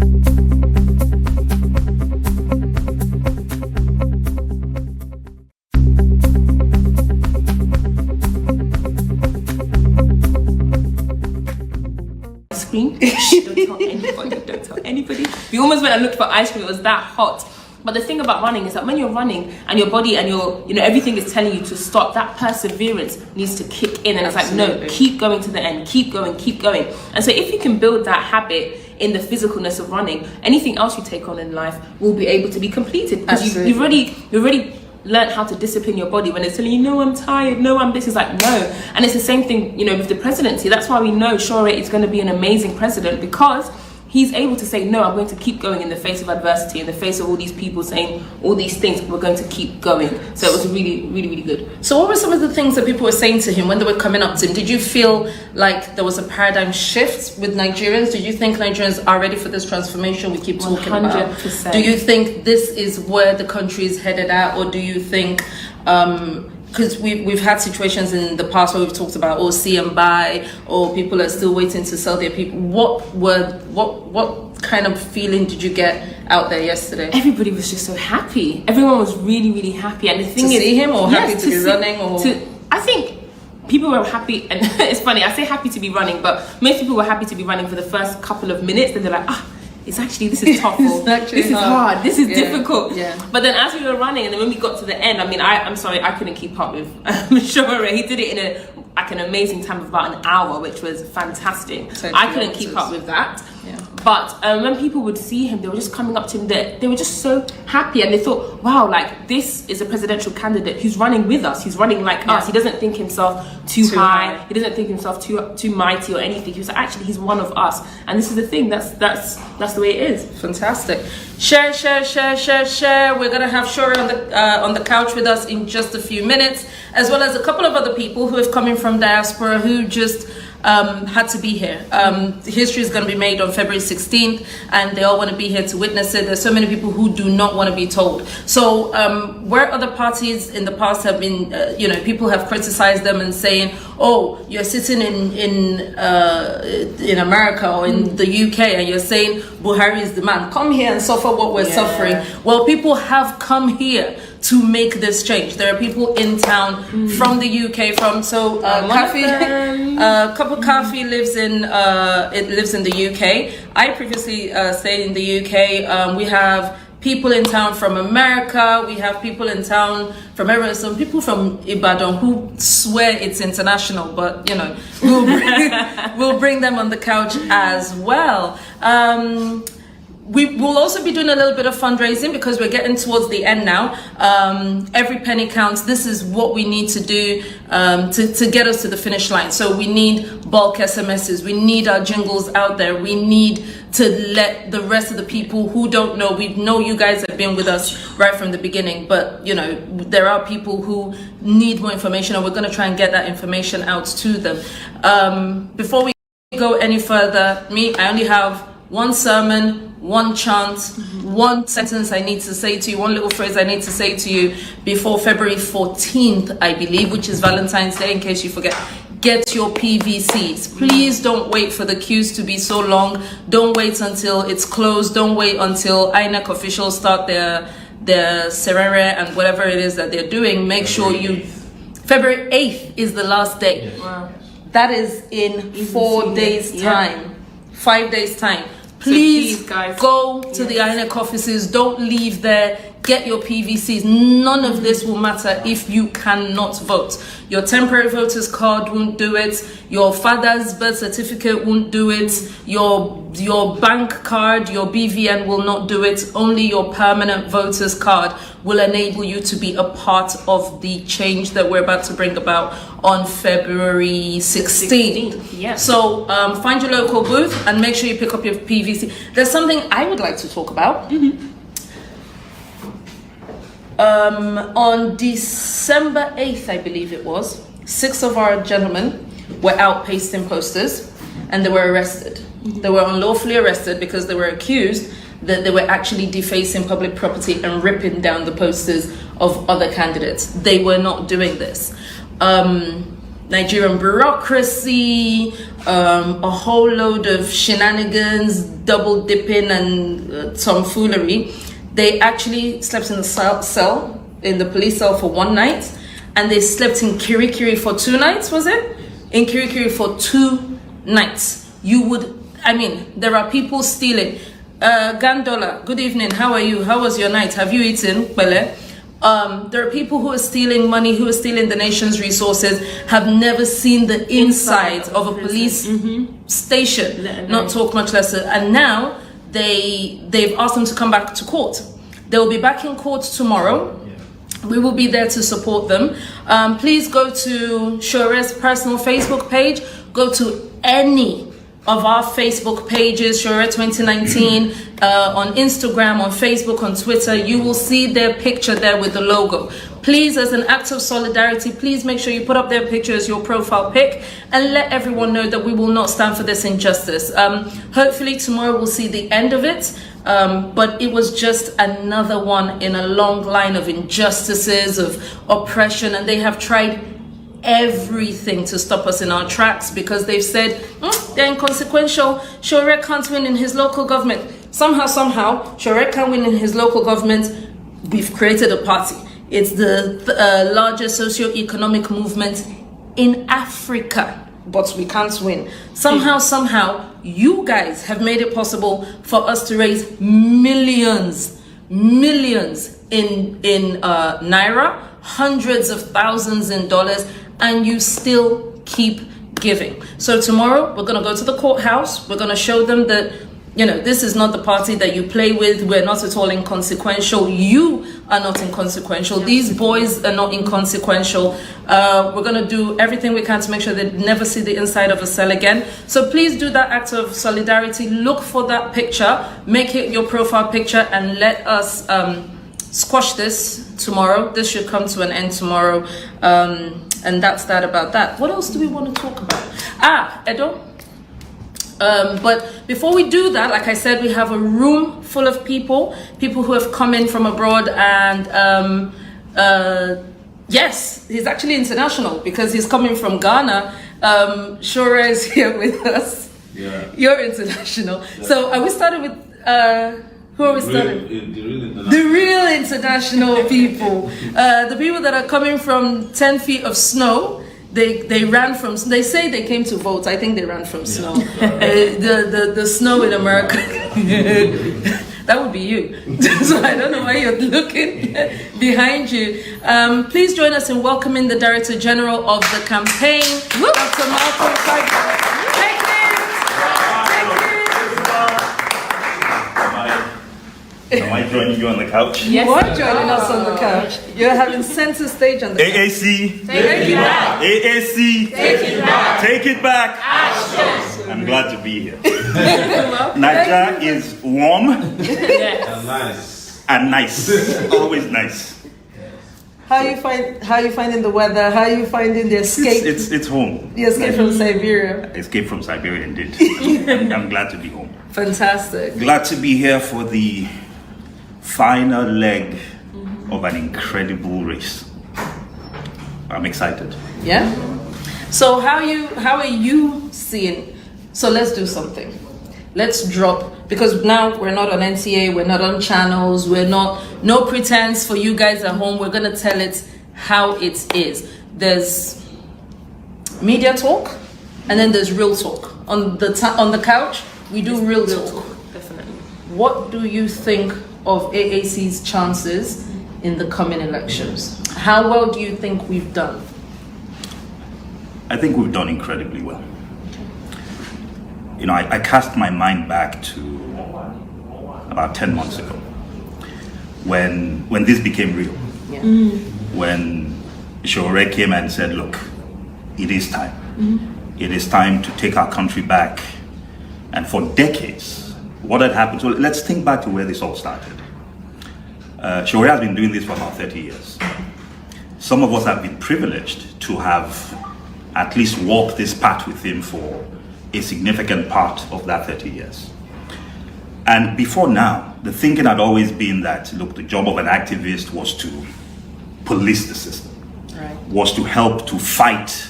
Don't tell anybody, don't tell anybody. We almost went and looked for ice cream, it was that hot. But the thing about running is that when you're running and your body and your, everything is telling you to stop, that perseverance needs to kick in. And Absolutely. It's like, no, keep going to the end, keep going, keep going. And so if you can build that habit in the physicalness of running, anything else you take on in life will be able to be completed. Because you've already learn how to discipline your body when it's telling you, no, I'm tired, no, I'm this. It's like, no. And it's the same thing, with the presidency. That's why we know Sowore is going to be an amazing president, because he's able to say, no, I'm going to keep going in the face of adversity, in the face of all these people saying all these things, we're going to keep going. So it was really, really, really good. So what were some of the things that people were saying to him when they were coming up to him? Did you feel like there was a paradigm shift with Nigerians? Did you think Nigerians are ready for this transformation we keep talking 100%. about? Do you think this is where the country is headed at? Or do you think... because we've had situations in the past where we've talked about see and buy, or people are still waiting to sell their people. What kind of feeling did you get out there yesterday? Everybody was just so happy. Everyone was really, really happy. And the thing is, to see him, or happy to be running, or I think people were happy, and it's funny, I say happy to be running, but most people were happy to be running for the first couple of minutes, and they're like, this is tough, this is hard, this is difficult. Yeah. But then as we were running, and then when we got to the end, I'm sorry, I couldn't keep up with Sowore. He did it in an amazing time of about an hour, which was fantastic. Totally. I couldn't keep up with that. Yeah. But when people would see him, they were just coming up to him, they were just so happy, and they thought, wow, like, this is a presidential candidate who's running with us, who's running like us. He doesn't think himself too high, he doesn't think himself too mighty or anything. He was actually, he's one of us, and this is the thing, that's the way it is. Fantastic. Share. We're gonna have Sowore on the couch with us in just a few minutes, as well as a couple of other people who have come in from diaspora who just had to be here. History is going to be made on February 16th, and they all want to be here to witness it. There's so many people who do not want to be told. So where other parties in the past have been, people have criticized them and saying, oh, you're sitting in America or in the UK and you're saying Buhari is the man. Come here and suffer what we're suffering. Well, people have come here to make this change. There are people in town from the UK, Couple Coffee lives in the UK. I previously stayed in the UK. We have people in town from America. We have people in town from everywhere. Some people from Ibadan who swear it's international, but we'll bring them on the couch as well. We will also be doing a little bit of fundraising because we're getting towards the end now. Every penny counts. This is what we need to do to get us to the finish line. So we need bulk SMSs. We need our jingles out there. We need to let the rest of the people who don't know, we know you guys have been with us right from the beginning, but there are people who need more information, and we're going to try and get that information out to them. Before we go any further, I only have one sermon, one chant, one sentence I need to say to you, one little phrase I need to say to you before February 14th, I believe, which is Valentine's Day, in case you forget. Get your PVCs. Please don't wait for the queues to be so long. Don't wait until it's closed. Don't wait until INEC officials start their serere and whatever it is that they're doing. Make sure February 8th is the last day. Wow. That is in 4 days' time. 5 days' time. Please guys, go to the INEC offices. Don't leave there. Get your PVCs. None of this will matter if you cannot vote. Your temporary voter's card won't do it. Your father's birth certificate won't do it. Your bank card, your BVN will not do it. Only your permanent voter's card will enable you to be a part of the change that we're about to bring about on February 16th. Yes. So find your local booth and make sure you pick up your PVC. There's something I would like to talk about. On December 8th, I believe it was, 6 of our gentlemen were out pasting posters, and they were arrested. They were unlawfully arrested because they were accused that they were actually defacing public property and ripping down the posters of other candidates. They were not doing this. Nigerian bureaucracy, a whole load of shenanigans, double dipping, and tomfoolery. They actually slept in the cell, in the police cell for one night, and they slept in Kirikiri for 2 nights, was it? In Kirikiri for 2 nights. There are people stealing. Gandola, good evening, how are you? How was your night? Have you eaten? Bele? There are people who are stealing money, who are stealing the nation's resources, have never seen the inside of a police station, not talk much less. And now they've asked them to come back to court. They will be back in court tomorrow. We will be there to support them. Please go to Sowore's personal Facebook page. Go to any of our Facebook pages, Sowore 2019, on Instagram, on Facebook, on Twitter. You will see their picture there with the logo. Please, as an act of solidarity, please make sure you put up their picture as your profile pic and let everyone know that we will not stand for this injustice. Hopefully tomorrow we'll see the end of it, but it was just another one in a long line of injustices, of oppression, and they have tried everything to stop us in our tracks because they've said they're inconsequential. Sowore can't win in his local government. Somehow, Sowore can't win in his local government. We've created a party. It's the largest socio-economic movement in Africa, but we can't win. Somehow, you guys have made it possible for us to raise millions in naira, hundreds of thousands in dollars, and you still keep giving. So tomorrow we're going to go to the courthouse. We're going to show them that, this is not the party that you play with. We're not at all inconsequential. You are not inconsequential. These boys are not inconsequential. We're going to do everything we can to make sure they never see the inside of a cell again. So please do that act of solidarity. Look for that picture. Make it your profile picture and let us squash this tomorrow. This should come to an end tomorrow. And that's that about that. What else do we want to talk about? Edo. But before we do that, like I said, we have a room full of people who have come in from abroad, and yes, he's actually international because he's coming from Ghana. Sowore is here with us. Yeah. You're international. Yeah. So are we starting with who are we starting? The real international people. The people that are coming from 10 feet of snow. They ran from, they say they came to vote. I think they ran from snow. The snow in America. That would be you. So I don't know why you're looking behind you. Please join us in welcoming the Director General of the campaign, Dr. Malcolm Carter. Am I joining you on the couch? Yes, you are joining us on the couch. You're having center stage on the AAC. Take it back. AAC. Take it back. Take it back. Action. I'm glad to be here. Nigeria is warm. Yes. And nice. Always nice. How you finding the weather? How are you finding the escape? It's home. The escape from Siberia. Escape from Siberia, indeed. I'm glad to be home. Fantastic. Glad to be here for the final leg of an incredible race. I'm excited. Yeah. So how are you seeing? So let's do something. Let's drop, because now we're not on NTA, we're not on channels, no pretense for you guys at home. We're gonna tell it how it is. There's media talk, and then there's real talk. On the couch, we do real talk. Definitely. What do you think of AAC's chances in the coming elections? How well do you think we've done? I think we've done incredibly well. I cast my mind back to about 10 months ago when this became real. Yeah. When Sowore came and said, look, it is time. It is time to take our country back. And for decades, what had happened? So let's think back to where this all started. Sowore has been doing this for about 30 years. Some of us have been privileged to have at least walked this path with him for a significant part of that 30 years. And before now, the thinking had always been that, look, the job of an activist was to police the system, right, was to help to fight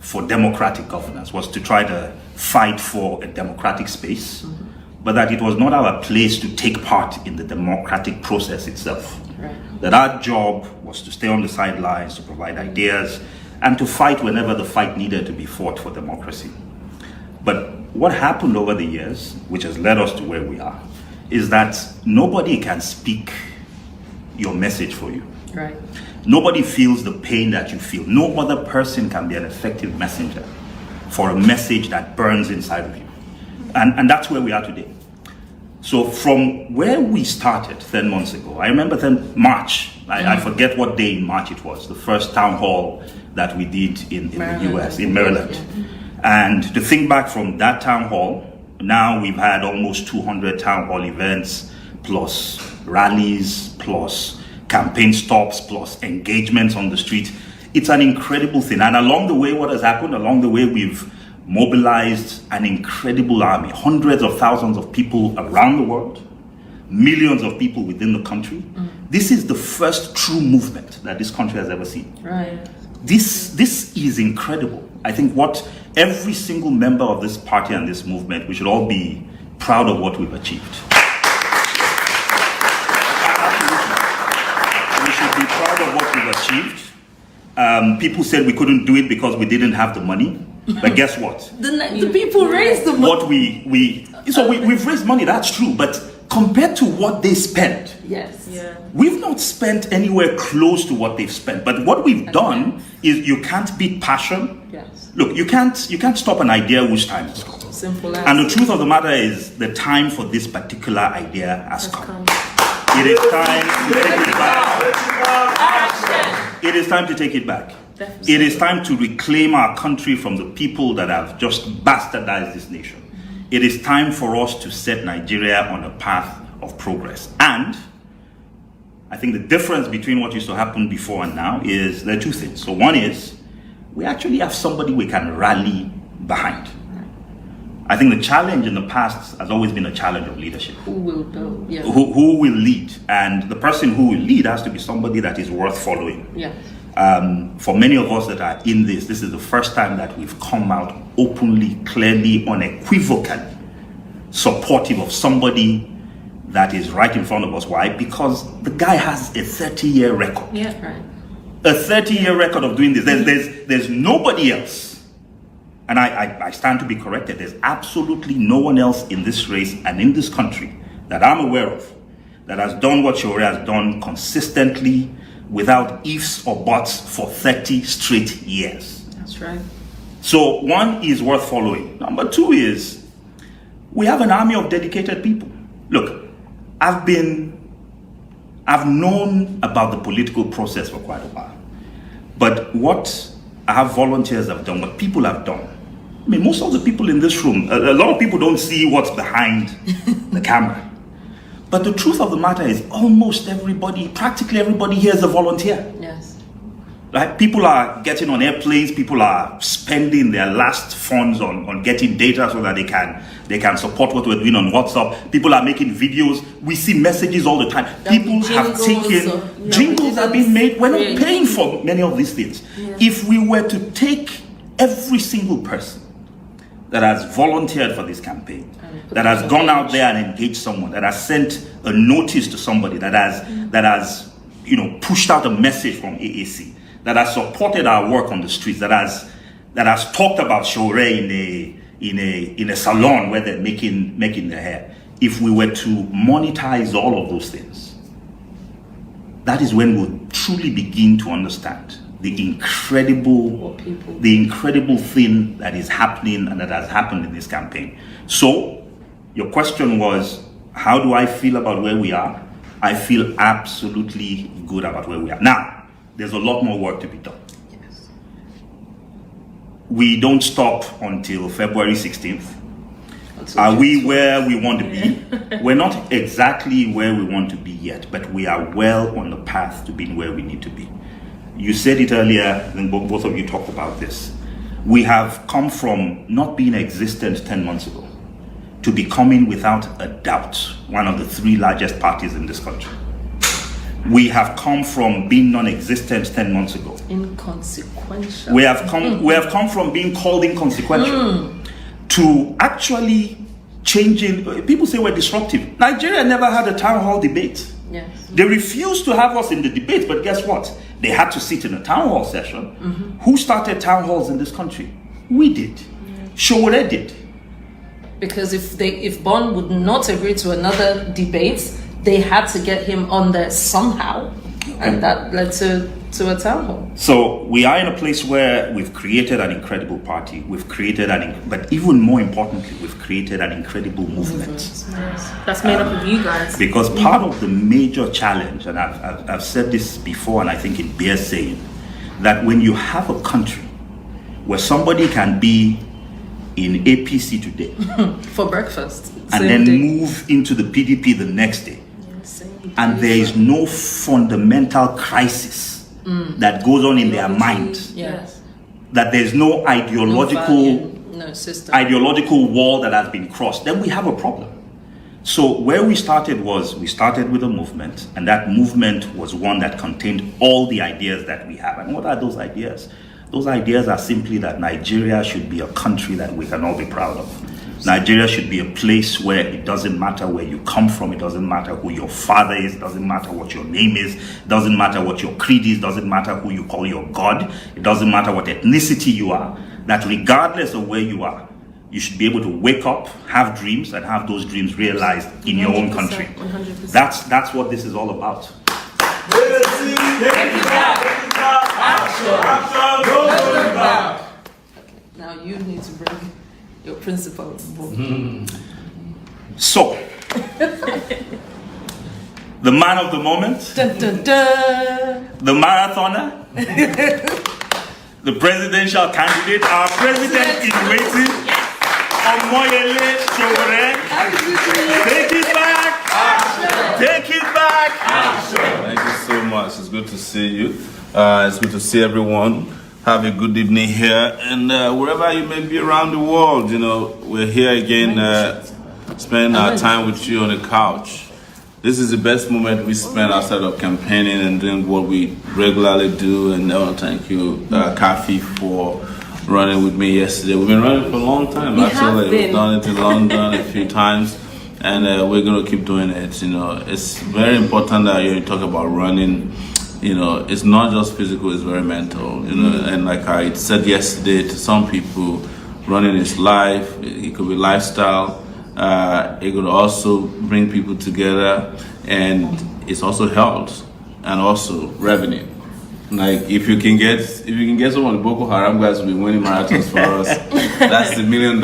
for democratic governance, was to try to fight for a democratic space, but that it was not our place to take part in the democratic process itself. Right. That our job was to stay on the sidelines, to provide ideas, and to fight whenever the fight needed to be fought for democracy. But what happened over the years, which has led us to where we are, is that nobody can speak your message for you. Right. Nobody feels the pain that you feel. No other person can be an effective messenger for a message that burns inside of you. And that's where we are today. So from where we started 10 months ago, I remember then March, I forget what day in March it was, the first town hall that we did in the US, in Maryland. Yeah. And to think back from that town hall, now we've had almost 200 town hall events, plus rallies, plus campaign stops, plus engagements on the street. It's an incredible thing. And along the way, what has happened? Along the way, we've mobilized an incredible army, hundreds of thousands of people around the world, millions of people within the country. This is the first true movement that this country has ever seen. Right. This is incredible. I think what every single member of this party and this movement, we should all be proud of what we've achieved. We should be proud of what we've achieved. People said we couldn't do it because we didn't have the money. But guess what? The people raised the money. What we've raised money, that's true. But compared to what they spent, Yes. Yeah. we've not spent anywhere close to what they've spent. But what we've done is you can't beat passion. Yes. Look, you can't stop an idea whose time has come. Simple as. And the truth of the matter is the time for this particular idea has come. It is time to take it back. It is time to take it back. Definitely. It is time to reclaim our country from the people that have just bastardized this nation. It is time for us to set Nigeria on a path of progress. And I think the difference between what used to happen before and now is there are two things. So one is we actually have somebody we can rally behind. I think the challenge in the past has always been a challenge of leadership. Who will build? Yeah. Who will lead? And the person who will lead has to be somebody that is worth following. Yeah. For many of us that are in this is the first time that we've come out openly, clearly, unequivocally supportive of somebody that is right in front of us. Why? Because the guy has a 30-year record. Yeah. Right. A 30-year record of doing this. There's nobody else. And I stand to be corrected. There's absolutely no one else in this race and in this country that I'm aware of that has done what Sowore has done consistently, without ifs or buts, for 30 straight years. That's right. So one is worth following. Number two is we have an army of dedicated people. Look, I've known about the political process for quite a while. But what our volunteers have done, what people have done, I mean, most of the people in this room, a lot of people don't see what's behind the camera. But the truth of the matter is almost everybody, practically everybody here is a volunteer. Yes. Right? People are getting on airplanes, people are spending their last funds on getting data so that they can support what we're doing on WhatsApp. People are making videos. We see messages all the time. People have taken jingles have been made. We're not paying for many of these things. Yeah. If we were to take every single person that has volunteered for this campaign, that has gone out there and engaged someone, that has sent a notice to somebody, that has pushed out a message from AAC, that has supported our work on the streets, that has talked about Sowore in a salon where they're making their hair. If we were to monetize all of those things, that is when we'll truly begin to understand the incredible thing that is happening and that has happened in this campaign. So your question was, how do I feel about where we are? I feel absolutely good about where we are. Now, there's a lot more work to be done. Yes. We don't stop until February 16th. Are we where we want to be? We're not exactly where we want to be yet, but we are well on the path to being where we need to be. You said it earlier, and both of you talked about this. We have come from not being existent 10 months ago to becoming, without a doubt, one of the three largest parties in this country. We have come from being non-existent 10 months ago. Inconsequential. We have come from being called inconsequential to actually changing. People say we're disruptive. Nigeria never had a town hall debate. Yes. They refused to have us in the debate, but guess what? They had to sit in a town hall session. Who started town halls in this country? We did. Sowore did. Because if Bond would not agree to another debate, they had to get him on there somehow, and that led to a town hall. So we are in a place where we've created an incredible party. We've created but even more importantly, we've created an incredible movement. That's made up of you guys. Because part of the major challenge, and I've said this before, and I think it bears saying, that when you have a country where somebody can be in APC today for breakfast and then move into the PDP the next day, and there is no fundamental crisis that goes on in their mind, that there's no ideological wall that has been crossed, then we have a problem. So where we started with a movement, and that movement was one that contained all the ideas that we have. And what are those ideas? Those ideas are simply that Nigeria should be a country that we can all be proud of. Nigeria should be a place where it doesn't matter where you come from, it doesn't matter who your father is, it doesn't matter what your name is, it doesn't matter what your creed is, it doesn't matter who you call your God, it doesn't matter what ethnicity you are, that regardless of where you are, you should be able to wake up, have dreams, and have those dreams realized in your own country. 100%. That's what this is all about. Now you need to bring your principal. So, the man of the moment, Dun, dun, dun. the marathoner, the presidential candidate, our president in waiting, Omoyele Sowore. Take it back! Action. Take it back! Action. Thank you so much. It's good to see you. It's good to see everyone. Have a good evening here, and wherever you may be around the world, we're here again, spending our time with you on the couch. This is the best moment we spend outside of campaigning and doing what we regularly do. And I want to thank you, Kafi, for running with me yesterday. We've been running for a long time. Actually, we've done it in London a few times, and we're going to keep doing it. It's very important that you talk about running. It's not just physical, it's very mental, and like I said yesterday to some people, running is life, it could be lifestyle, it could also bring people together, and it's also health, and also revenue. Like if you can get some of the Boko Haram guys to be winning marathons for us, that's the $1 million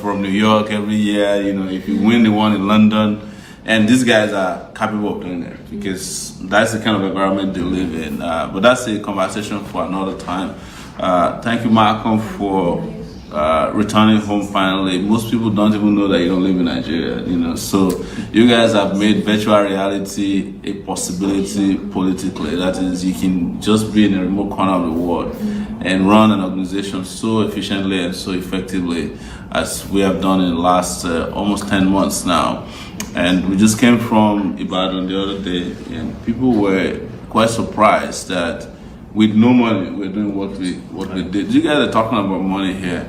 from New York every year, if you win the one in London. And these guys are capable of doing it because that's the kind of environment they live in. But that's a conversation for another time. Thank you, Malcolm, for returning home finally. Most people don't even know that you don't live in Nigeria, So you guys have made virtual reality a possibility politically. That is, you can just be in a remote corner of the world and run an organization so efficiently and so effectively as we have done in the last almost 10 months now. And we just came from Ibadan the other day, and people were quite surprised that with no money, we're doing what we did. You guys are talking about money here.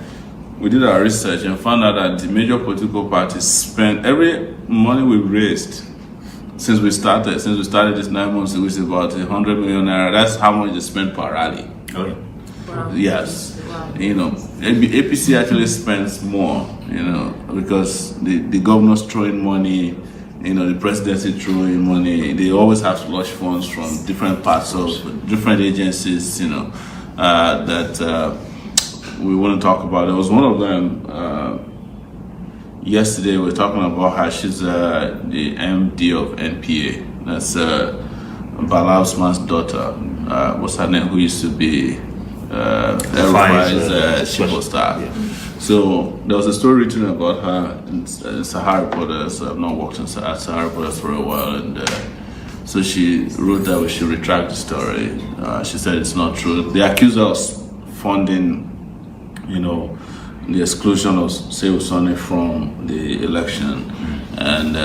We did our research and found out that the major political parties spent every money we raised since we started this 9 months, which is about 100 million naira. That's how much they spent per rally. Oh. Wow. Yes. Wow. APC actually spends more, because the governor's throwing money, the presidency throwing money. They always have slush funds from different parts of different agencies, that we want to talk about. There was one of them yesterday. We were talking about how she's the MD of NPA. That's Bala Usman's daughter. What's her name? Who used to be Erufai's chief of staff. Yeah. So there was a story written about her in Sahara Reporters. I've not worked at Sahara Reporters for a while, and so she wrote that we should retract the story. She said it's not true. They accused us funding, the exclusion of Sehu Sani from the election, and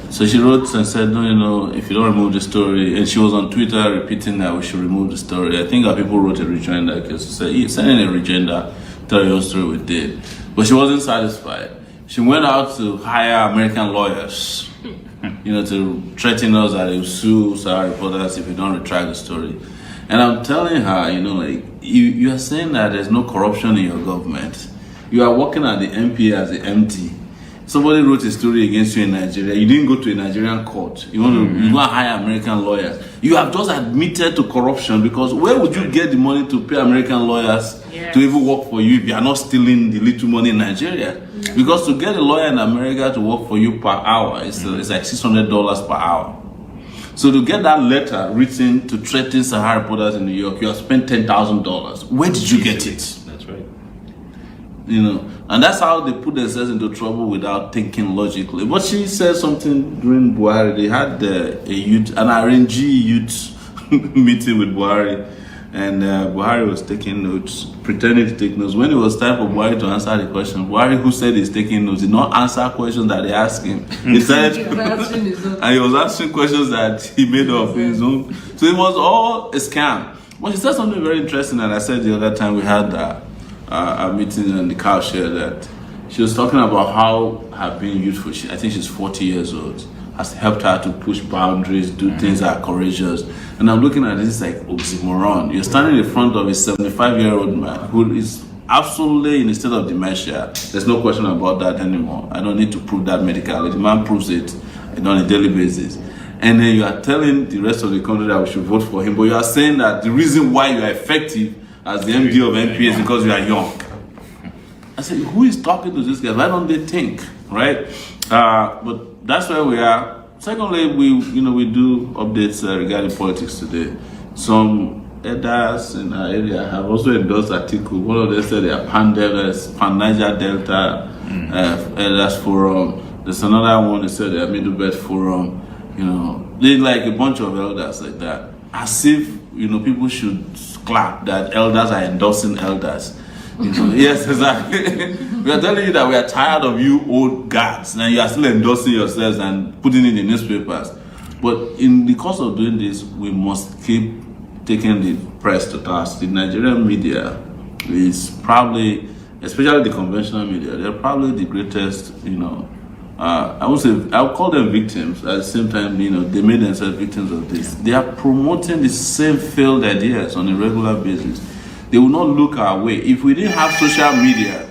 So she wrote and said, no, you know, if you don't remove the story, and she was on Twitter repeating that we should remove the story. I think our people wrote a rejoinder because she said, send in a rejoinder, tell your story we did. But she wasn't satisfied. She went out to hire American lawyers, you know, to threaten us that they will sue our reporters if we don't retract the story. And I'm telling her, you know, like, you are saying that there's no corruption in your government. You are working at the MP as the MD. Somebody wrote a story against you in Nigeria. You didn't go to a Nigerian court. You want to you go and hire American lawyers. You have just admitted to corruption, because where would you get the money to pay American lawyers to even work for you if you are not stealing the little money in Nigeria? Because to get a lawyer in America to work for you per hour, it's like $600 per hour. So to get that letter written to threaten Sahara reporters in New York, you have spent $10,000. Where did you get it? That's right. You know, and that's how they put themselves into trouble without thinking logically. But she said something during Buhari. They had an RNG youth meeting with Buhari, and Buhari was taking notes, pretending to take notes. When it was time for Buhari to answer the question, Buhari, who said he's taking notes, did not answer questions that they asked him. He said, and he was answering questions that he made up his own. So it was all a scam. But she said something very interesting, and I said the other time we had a meeting in the car share, that she was talking about how her being youthful, I think she's 40 years old, has helped her to push boundaries, do things that are courageous. And I'm looking at this like oxymoron. You're standing in front of a 75-year-old man who is absolutely in a state of dementia. There's no question about that anymore. I don't need to prove that medically. The man proves it on a daily basis. And then you are telling the rest of the country that we should vote for him, but you are saying that the reason why you are effective as the MD of MP is because you are young. I said, who is talking to this guy? Why don't they think, right? But that's where we are. Secondly, we do updates regarding politics today. Some elders in our area have also endorsed article. One of them said they are Pan-Niger Delta Elders Forum. There's another one that said they are Middle Belt Forum. You know, they like a bunch of elders like that. As if, you know, people should clap that elders are endorsing elders. You know, yes, exactly. We are telling you that we are tired of you old guards, and you are still endorsing yourselves and putting it in the newspapers. But in the course of doing this, we must keep taking the press to task. The Nigerian media is probably, especially the conventional media, they're probably the greatest, you know, I would call them victims. At the same time, you know, they made themselves victims of this. They are promoting the same failed ideas on a regular basis. They will not look our way. If we didn't have social media,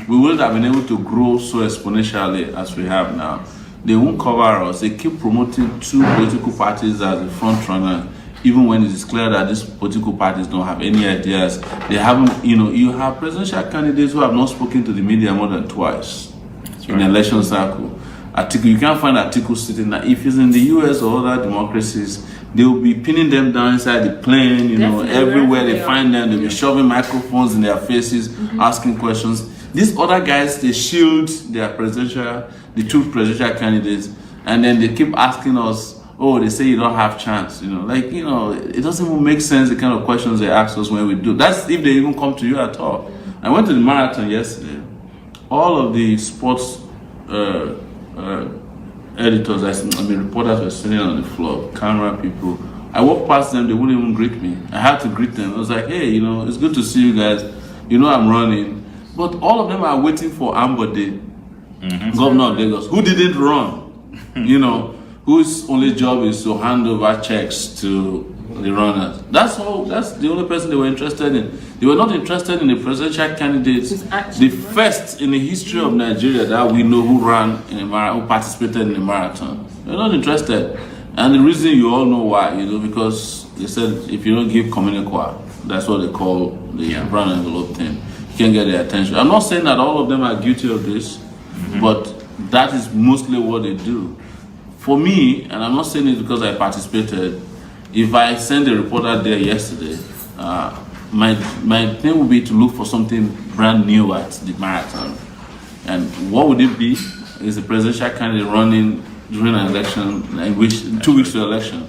we wouldn't have been able to grow so exponentially as we have now. They won't cover us. They keep promoting two political parties as the front runner, even when it is clear that these political parties don't have any ideas. They haven't, you know, you have presidential candidates who have not spoken to the media more than twice in an election cycle. You can't find articles sitting there. If it's in the US or other democracies, they will be pinning them down inside the plane, you know, everywhere they find them, they'll be shoving microphones in their faces, asking questions. These other guys, they shield the two presidential candidates, and then they keep asking us, oh, they say you don't have chance, you know, like, you know, it doesn't even make sense, the kind of questions they ask us when we do. That's if they even come to you at all. I went to the marathon yesterday. All of the sports editors, reporters were sitting on the floor, camera people. I walked past them, they wouldn't even greet me. I had to greet them. I was like, hey, you know, it's good to see you guys. You know I'm running. But all of them are waiting for Ambode, governor of Lagos, who didn't run, you know, whose only job is to hand over checks to the runners. That's the only person they were interested in. They were not interested in the presidential candidates, the first in the history of Nigeria that we know who ran in who participated in the marathon. They're not interested. And the reason you all know why, you know, because they said if you don't give communiqua, that's what they call the brown envelope thing, you can't get their attention. I'm not saying that all of them are guilty of this, but that is mostly what they do. For me, and I'm not saying it because I participated, if I sent a reporter there yesterday, my thing would be to look for something brand new at the marathon. And what would it be? Is the presidential candidate running during an election, in which 2 weeks to election.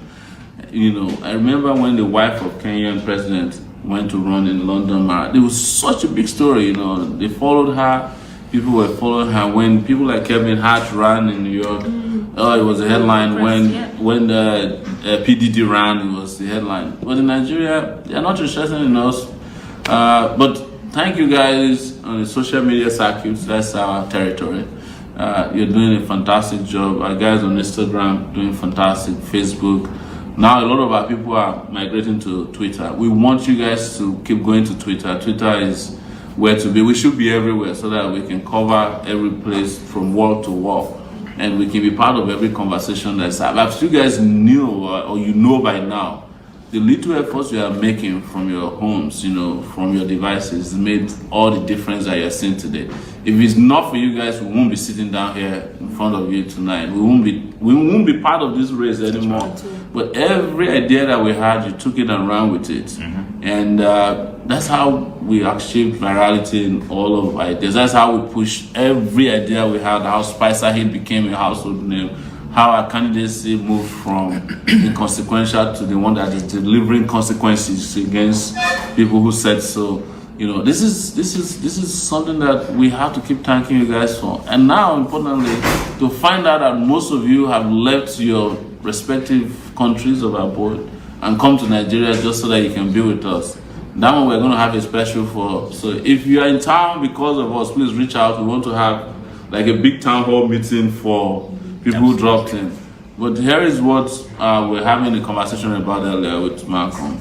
You know, I remember when the wife of Kenyan president went to run in London Marathon. It was such a big story, you know. They followed her. people were following her. When people like Kevin Hart ran in New York, it was a headline. When the PDD ran, it was the headline. But in Nigeria, they're not interested in us. But thank you guys on the social media circuits. That's our territory. You're doing a fantastic job. Our guys on Instagram doing fantastic. Facebook. Now a lot of our people are migrating to Twitter. We want you guys to keep going to Twitter. Twitter is where to be. We should be everywhere so that we can cover every place from wall to wall, and we can be part of every conversation that's happening. If you guys knew or you know by now, the little efforts you are making from your homes, from your devices, made all the difference that you're seeing today. If it's not for you guys, we won't be sitting down here in front of you tonight. We won't be part of this race anymore. But every idea that we had, you took it and ran with it. And that's how we achieved virality in all of ideas. That's how we pushed every idea we had, how Spicer Hit became a household name, how our candidacy moved from inconsequential to the one that is delivering consequences against people who said so. This is something that we have to keep thanking you guys for. And now, importantly, to find out that most of you have left your respective countries of abode and come to Nigeria just so that you can be with us. That one we're going to have a special for. So if you are in town because of us, please reach out. We want to have like a big town hall meeting for people who dropped in. But here is what we're having a conversation about earlier with Malcolm.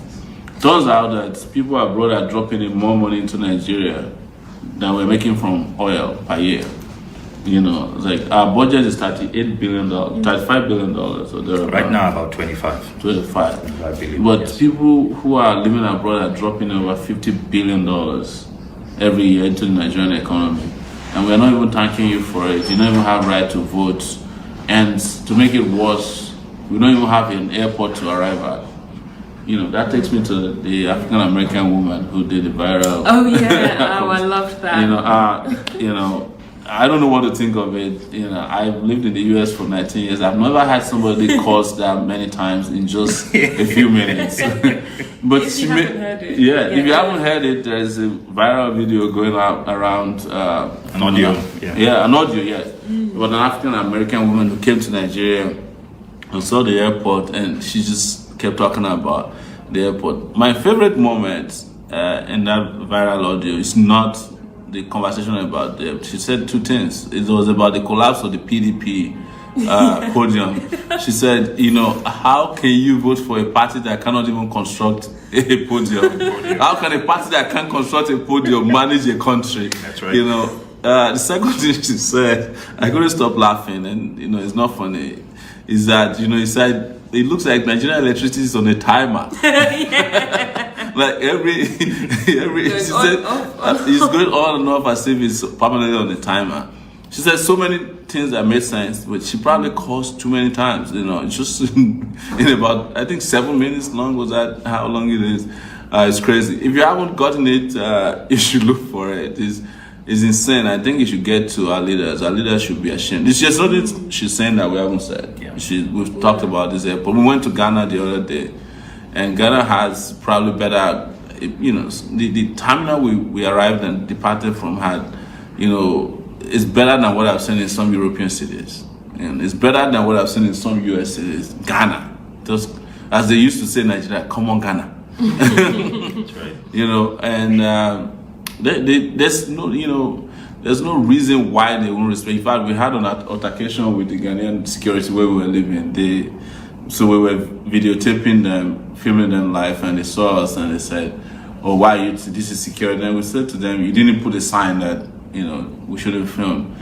Turns out that people abroad are dropping in more money into Nigeria than we're making from oil per year. It's like our budget is $38 billion, $35 billion. So right now about 25 billion. But yes. People who are living abroad are dropping over $50 billion every year into the Nigerian economy. And we're not even thanking you for it. You don't even have right to vote. And to make it worse, we don't even have an airport to arrive at. That takes me to the African American woman who did the viral. Oh yeah, I loved that. I don't know what to think of it. I've lived in the US for 19 years. I've never had somebody curse that many times in just a few minutes. But if you haven't heard it. If you haven't heard it, there's a viral video going out around an audio. An audio, yes. But an African American woman who came to Nigeria and saw the airport, and she just kept talking about the airport. My favorite moment in that viral audio is not the conversation about them. She said two things. It was about the collapse of the PDP podium. She said, how can you vote for a party that cannot even construct a podium? How can a party that can't construct a podium manage a country? That's right. The second thing she said, I couldn't stop laughing, and it's not funny, is that he said it looks like Nigerian electricity is on a timer. Like every she said it's going on and off as if it's permanently on the timer. She said so many things that made sense, but she probably cursed too many times. Just in about, I think 7 minutes long. Was that how long it is? It's crazy. If you haven't gotten it, you should look for it. It's insane. I think you should get to our leaders. Our leaders should be ashamed. It's just something she's saying that we haven't said. Yeah. We've talked about this airport. We went to Ghana the other day, and Ghana has probably better, the terminal we arrived and departed from had, it's better than what I've seen in some European cities. And it's better than what I've seen in some US cities. Ghana. Just, as they used to say in Nigeria, come on, Ghana. That's right. And there's no reason why they won't respect. In fact, we had an altercation with the Ghanaian security where we were living. So we were videotaping them, filming them live, and they saw us and they said, "Oh, why you? This is security." And we said to them, "You didn't put a sign that we shouldn't film."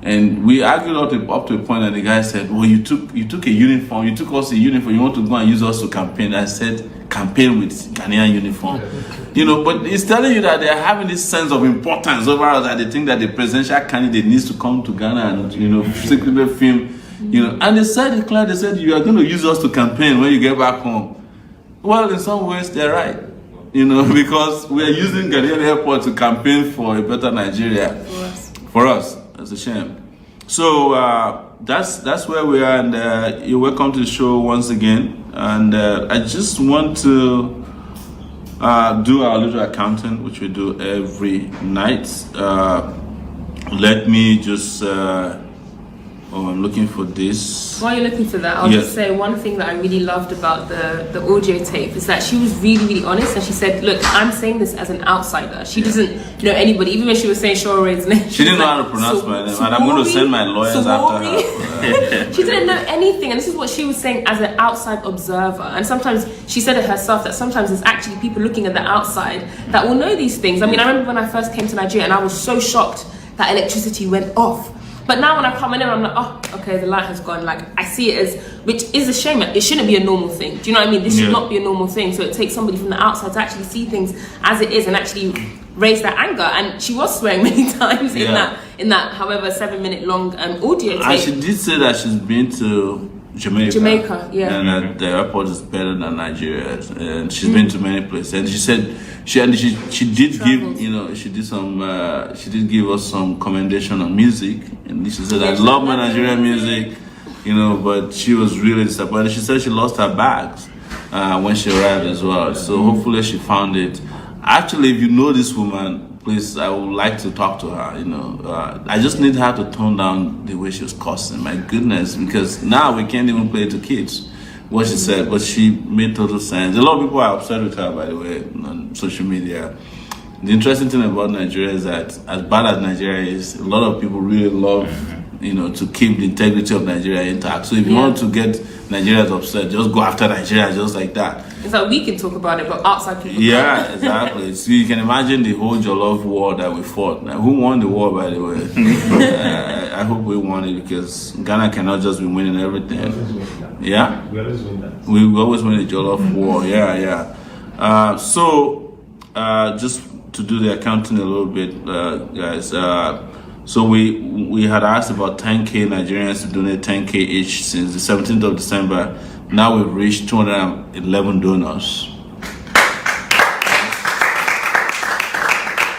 And we argued up to a point, and the guy said, "Well, you took a uniform. You took us a uniform. You want to go and use us to campaign?" I said, "Campaign with Ghanaian uniform." But it's telling you that they're having this sense of importance over us, that they think that the presidential candidate needs to come to Ghana and, secretly film, And they said it clear, they said, you are going to use us to campaign when you get back home. Well, in some ways, they're right, because we are using Ghanaian airport to campaign for a better Nigeria. For us. That's a shame. So that's where we are, and you're welcome to the show once again. And I just want to do our little accounting, which we do every night. let me just. I'm looking for this. While you're looking for that, I'll just say one thing that I really loved about the audio tape is that she was really, really honest, and she said, "Look, I'm saying this as an outsider. She doesn't know anybody." Even when she was saying Showore's name, she didn't know how to pronounce my name, and I'm going to send my lawyers after her. She didn't know anything, and this is what she was saying as an outside observer. And sometimes she said it herself that sometimes it's actually people looking at the outside that will know these things. I mean, I remember when I first came to Nigeria, and I was so shocked that electricity went off. But now when I come in, I'm like, oh, okay, the light has gone. Like, I see it as, which is a shame. It shouldn't be a normal thing. Do you know what I mean? This should not be a normal thing. So it takes somebody from the outside to actually see things as it is and actually raise that anger. And she was swearing many times in that, however, 7-minute long audio tape. And she did say that she's been to Jamaica, and that the airport is better than Nigeria, and she's been to many places. And she said she did give, you know, she did give us some commendation on music, and she said, "I love my Nigerian music," you know, but she was really disappointed. She said she lost her bags when she arrived as well. So hopefully she found it. Actually, if you know this woman, please, I would like to talk to her. You know, I just need her to tone down the way she was cursing. My goodness, because now we can't even play it to kids. What she said, but she made total sense. A lot of people are upset with her, by the way, on social media. The interesting thing about Nigeria is that, as bad as Nigeria is, a lot of people really love, you know, to keep the integrity of Nigeria intact. So if you want to get Nigerians upset, just go after Nigeria just like that. It's like we can talk about it, but outside people can't. Exactly. So you can imagine the whole Jollof war that we fought. Now, who won the war, by the way? I hope we won it, because Ghana cannot just be winning everything. Yeah? We always win that. We always win the Jollof war. Yeah. So, just to do the accounting a little bit, guys. So we had asked about 10K Nigerians to donate 10K each since the 17th of December. Now we've reached 211 donors.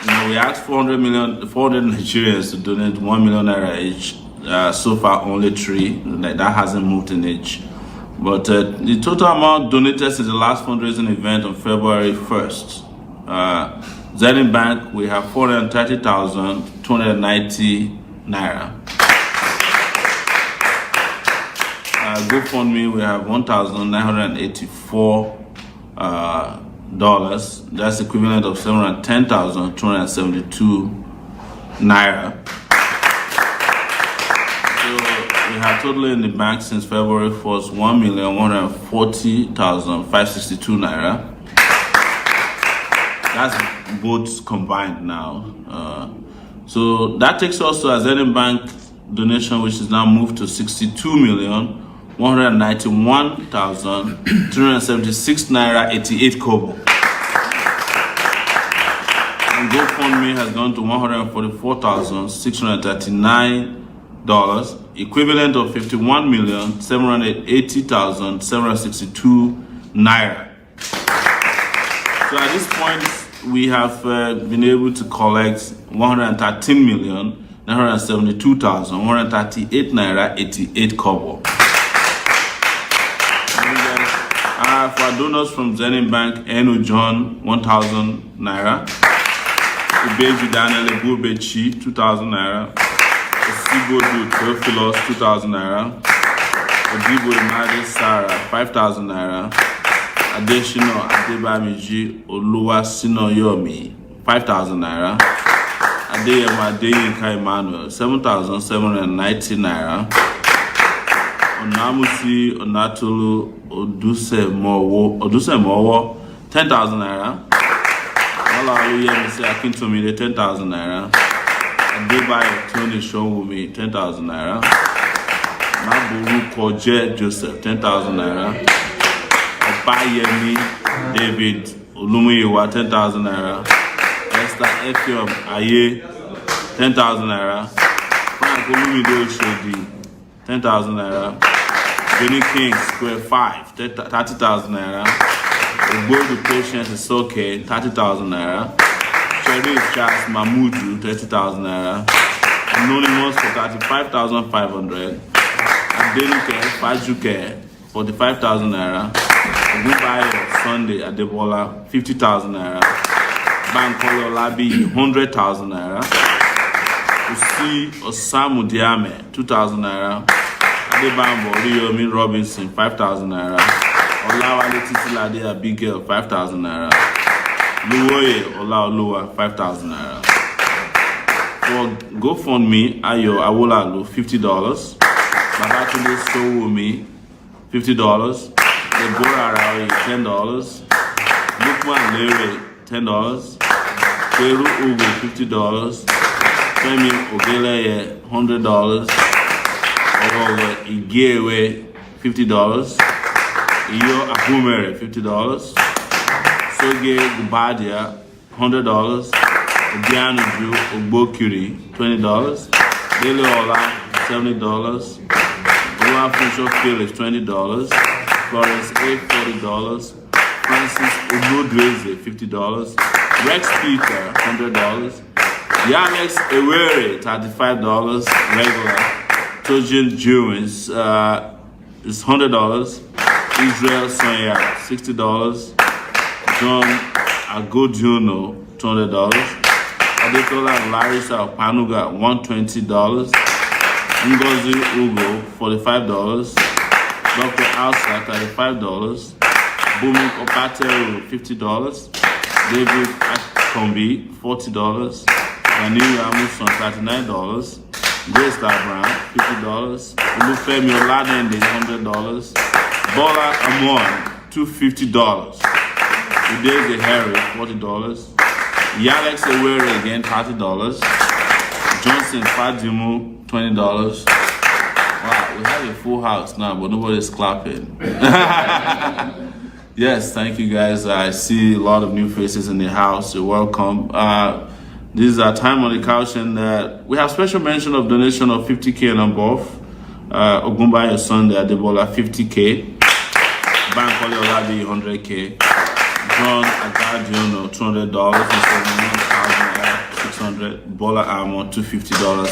You know, we asked 400 Nigerians to donate 1 million naira each. So far, only 3. That hasn't moved an inch. But the total amount donated since the last fundraising event on February 1st. Zenith Bank, we have 430,290 naira. GoFundMe, we have $1,984 dollars. That's equivalent of 710,272 naira. So we have totally in the bank since February 1st 1,140,562 naira. That's both combined now. So that takes us to a Zenith Bank donation, which is now moved to 62,191,376 naira 88 kobo. And GoFundMe has gone to $144,639, equivalent of 51,780,762 naira. So at this point, we have been able to collect 113,972,138 naira 88 kobo. For our donors from Zenith Bank, Enu John 1,000 naira, Ubeju Daniel Ebubechi 2,000 naira, Osibodu Theophilus 2,000 naira, Odibo Imadi Sarah 5,000 naira, Adeshino Adebamiji Oluwa Sinoyomi 5,000 naira, Adeyemo Adeyinka Emmanuel 7,790 naira, Onamusi Onatolu Odusemowo 10,000 naira, Olaoluyemisi Akintomide 10,000 naira, Adebayo Tony Showumi 10,000 naira, Maburu Koje Joseph 10,000 naira, Bayemi David Olumuyiwa 10,000 naira, Esther Efiom Aye 10,000 naira, Frank Olumide Oshodi 10,000 naira, Benny King Square 5 30,000 naira, Ogbodu Patience is okay 30,000 naira, Sheriff Charles Mamudu 30,000 naira, Anonymous for 35,500, Adenike Fajuke 45,000 naira, Ogunbayo Sunday Adebola 50,000 naira, Bankole Olabi 100,000 naira, see Osamu Diame, 2,000 naira. Adebambo Riyomi Robinson, 5,000 naira. Olawale Titilade Abigail, 5,000 naira. Luwoye Olaoluwa, 5,000 naira. For GoFundMe, Ayo Awolalu, $50. Babatunde Sowumi, $50. Deborah Arawi, $10. Lukman Lere, $10. Peru Ugo, $50. Femi Ogeleye, $100. Ogowe Igewe, $50. Iyo Akumere, $50. Soge Gubadia, $100. Obianuju Ogbokiri, $20. Dele Ola, $70. Oluwafunso Felix, $20. Florence A, $40. Francis Ogbodweze, $50. Rex Peter, $100. Yamex Ewere, $35. Regular. Tojin Jewins is $100. Israel Sonya, $60. John Agojuno, $200. Adetola Larissa Panuga, $120. Ngozi Ugo, $45. Dr. Alsa, $35. Bumi Opateru, $50. David Akombi, $40. Vanilla Amuson, $39. Grace Brown, $50. Olufemi Oladende, $100. Bola Amon, $250. Udeze Harry, $40. Yalex Ewere again, $30. Johnson Fadimu, $20. Wow, we have a full house now, but nobody's clapping. Yes, thank you guys. I see a lot of new faces in the house. You're welcome. This is our time on the couch, and we have special mention of donation of 50K and above. Ogumbayo Sunday Adebola, 50K. Bankole Olabi, 100K. John Agadiono, $200. $600. Bola Amo, $250.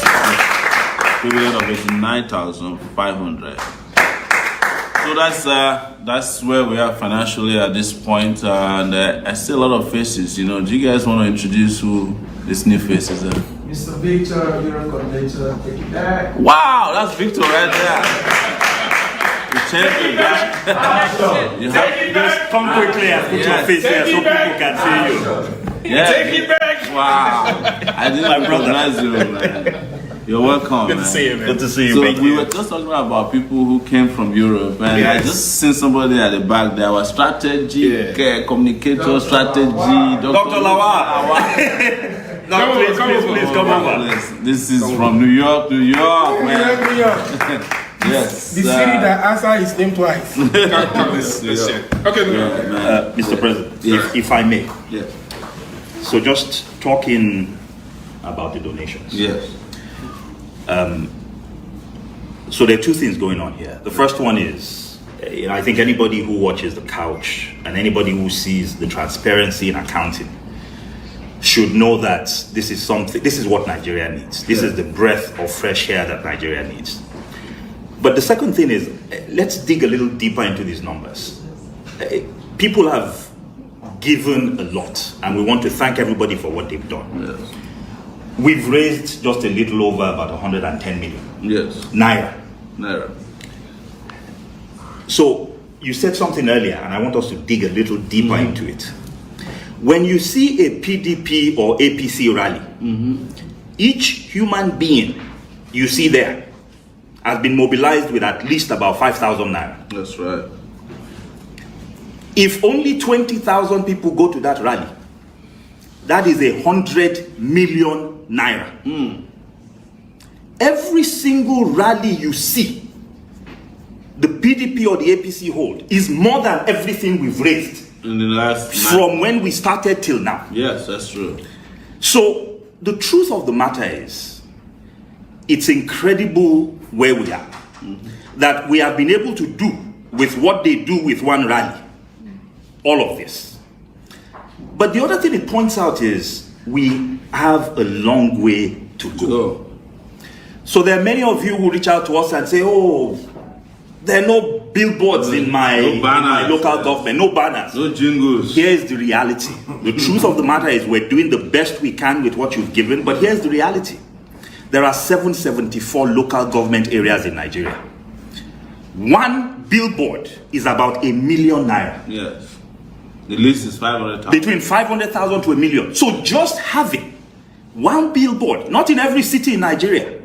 Equivalent of $89,500. So that's where we are financially at this point, and I see a lot of faces. You know, do you guys want to introduce who these new faces are? Mr. Victor, Europe coordinator, take it back. Wow, that's Victor right there. You changed it back. You have to Just come quickly and put your face here so people can see you. Yeah. Take it back. Wow, I didn't recognize you, man. You're welcome. Good to see you, man. Good to see you. So we were just talking about people who came from Europe, and I just seen somebody at the back there. Was strategy, communicator, strategy, Dr. Lawal. No, please, come over. This is from New York, man. New York. Yes. The city that answered his name twice. Okay, Mr. President, if I may. Yes. So just talking about the donations. Yes. So there are two things going on here. The first one is, I think anybody who watches the couch and anybody who sees the transparency in accounting should know that this is what Nigeria needs. This is the breath of fresh air that Nigeria needs. But the second thing is, let's dig a little deeper into these numbers. People have given a lot, and we want to thank everybody for what they've done. Yes. We've raised just a little over about 110 million. Yes. Naira. Naira. So you said something earlier, and I want us to dig a little deeper into it. When you see a PDP or APC rally, each human being you see there has been mobilized with at least about 5,000 naira. That's right. If only 20,000 people go to that rally, that is 100 million naira. Every single rally you see the PDP or the APC hold is more than everything we've raised in the last from when we started till now. Yes, that's true. So the truth of the matter is, it's incredible where we are. That we have been able to do with what they do with one rally. All of this. But the other thing it points out is we have a long way to go. So there are many of you who reach out to us and say, oh, there are no billboards in my local government, no banners. No jingles. Here's the reality. The truth of the matter is we're doing the best we can with what you've given, but here's the reality. there are 774 local government areas in Nigeria. One billboard is about 1 million naira. Yes. The least is 500,000. Between 500,000 to 1 million. So just having one billboard, not in every city in Nigeria,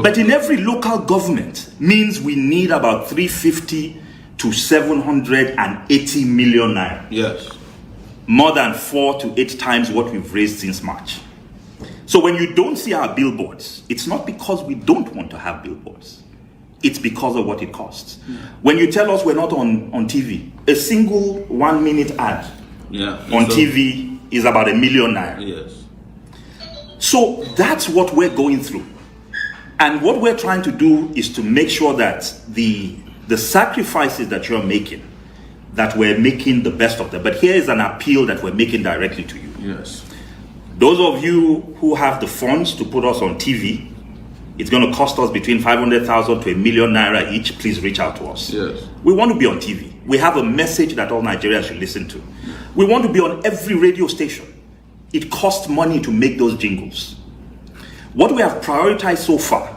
but in every local government, means we need about 350 to 780 million naira. Yes. More than 4 to 8 times what we've raised since March. So when you don't see our billboards, it's not because we don't want to have billboards. It's because of what it costs. When you tell us we're not on TV, a single 1 minute ad on TV is about 1 million naira. Yes. So that's what we're going through. And what we're trying to do is to make sure that the sacrifices that you're making, that we're making the best of them. But here is an appeal that we're making directly to you. Yes. Those of you who have the funds to put us on TV, it's going to cost us between 500,000 to 1 million naira each. Please reach out to us. Yes. We want to be on TV. We have a message that all Nigerians should listen to. We want to be on every radio station. It costs money to make those jingles. What we have prioritized so far,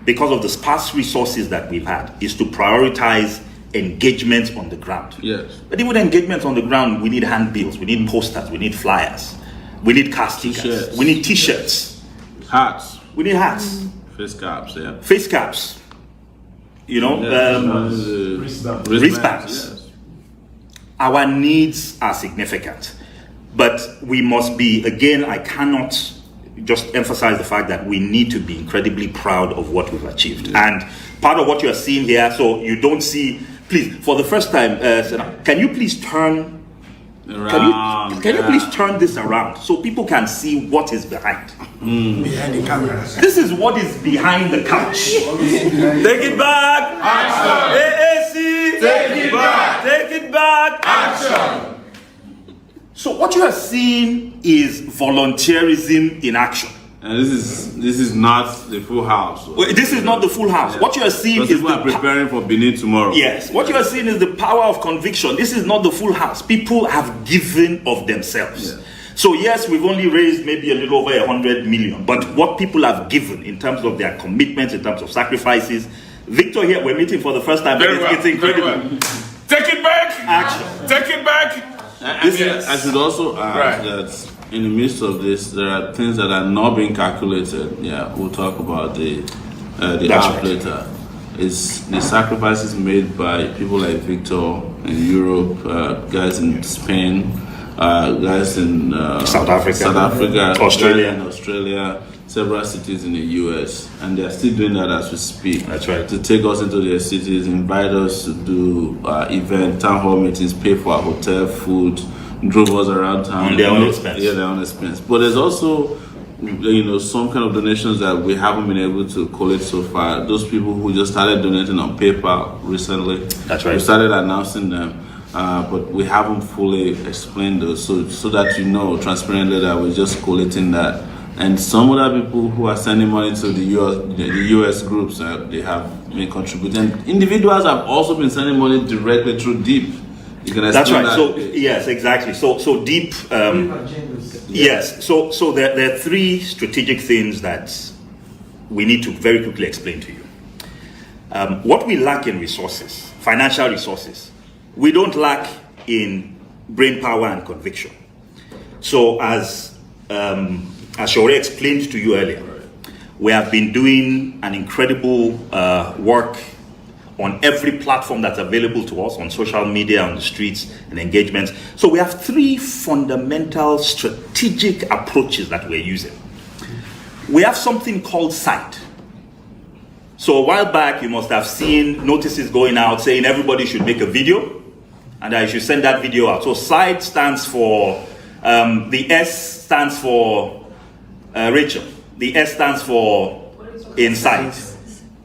because of the sparse resources that we've had, is to prioritize engagements on the ground. Yes. But even engagements on the ground, we need handbills, we need posters, we need flyers, we need car stickers, T-shirts. we need t-shirts, Hats. we need hats, Face caps, yeah. face caps, wristbands. Yes. Our needs are significant, but we must be, again, I cannot just emphasize the fact that we need to be incredibly proud of what we've achieved. And part of what you're seeing here, so you don't see, please, for the first time, can you please turn Around, can you please turn this around so people can see what is behind? Behind the camera. This is what is behind the couch. Take it back. Action. AAC. Take it back. Take it back. Action. So what you are seeing is volunteerism in action. And this is not the full house. Well, this is not the full house. What you are seeing Because is people are preparing for Benin tomorrow. Yes. What you are seeing is the power of conviction. This is not the full house. People have given of themselves. Yeah. So yes, we've only raised maybe a little over 100 million, but what people have given in terms of their commitments, in terms of sacrifices. Victor here, we're meeting for the first time. Very well, It's incredible. very well. Take it back. Action. Take it back. I should also add that in the midst of this, there are things that are not being calculated. Yeah, we'll talk about the app later. It's the sacrifices made by people like Victor in Europe, guys in Spain, guys in South Africa, Australia, several cities in the US, and they're still doing that as we speak. That's right. To take us into their cities, invite us to do event, town hall meetings, pay for our hotel, food, drove us around town. On their own expense. Yeah, their own expense. But there's also, some kind of donations that we haven't been able to collect so far. Those people who just started donating on PayPal recently. That's right. We started announcing them. But we haven't fully explained those, so that transparently that we're just collating that. And some other people who are sending money to the US groups, they have been contributing. Individuals have also been sending money directly through Deep. You can That's right. that. So yes, exactly. So Deep. Yes. So there are 3 strategic things that we need to very quickly explain to you. What we lack in resources, financial resources, we don't lack in brain power and conviction. So as Sowore explained to you earlier, we have been doing an incredible work on every platform that's available to us, on social media, on the streets, and engagements. So we have 3 fundamental strategic approaches that we're using. We have something called SIDE. So a while back, you must have seen notices going out saying everybody should make a video, and I should send that video out. So SIDE stands for, the S stands for Rachel. The S stands for inside.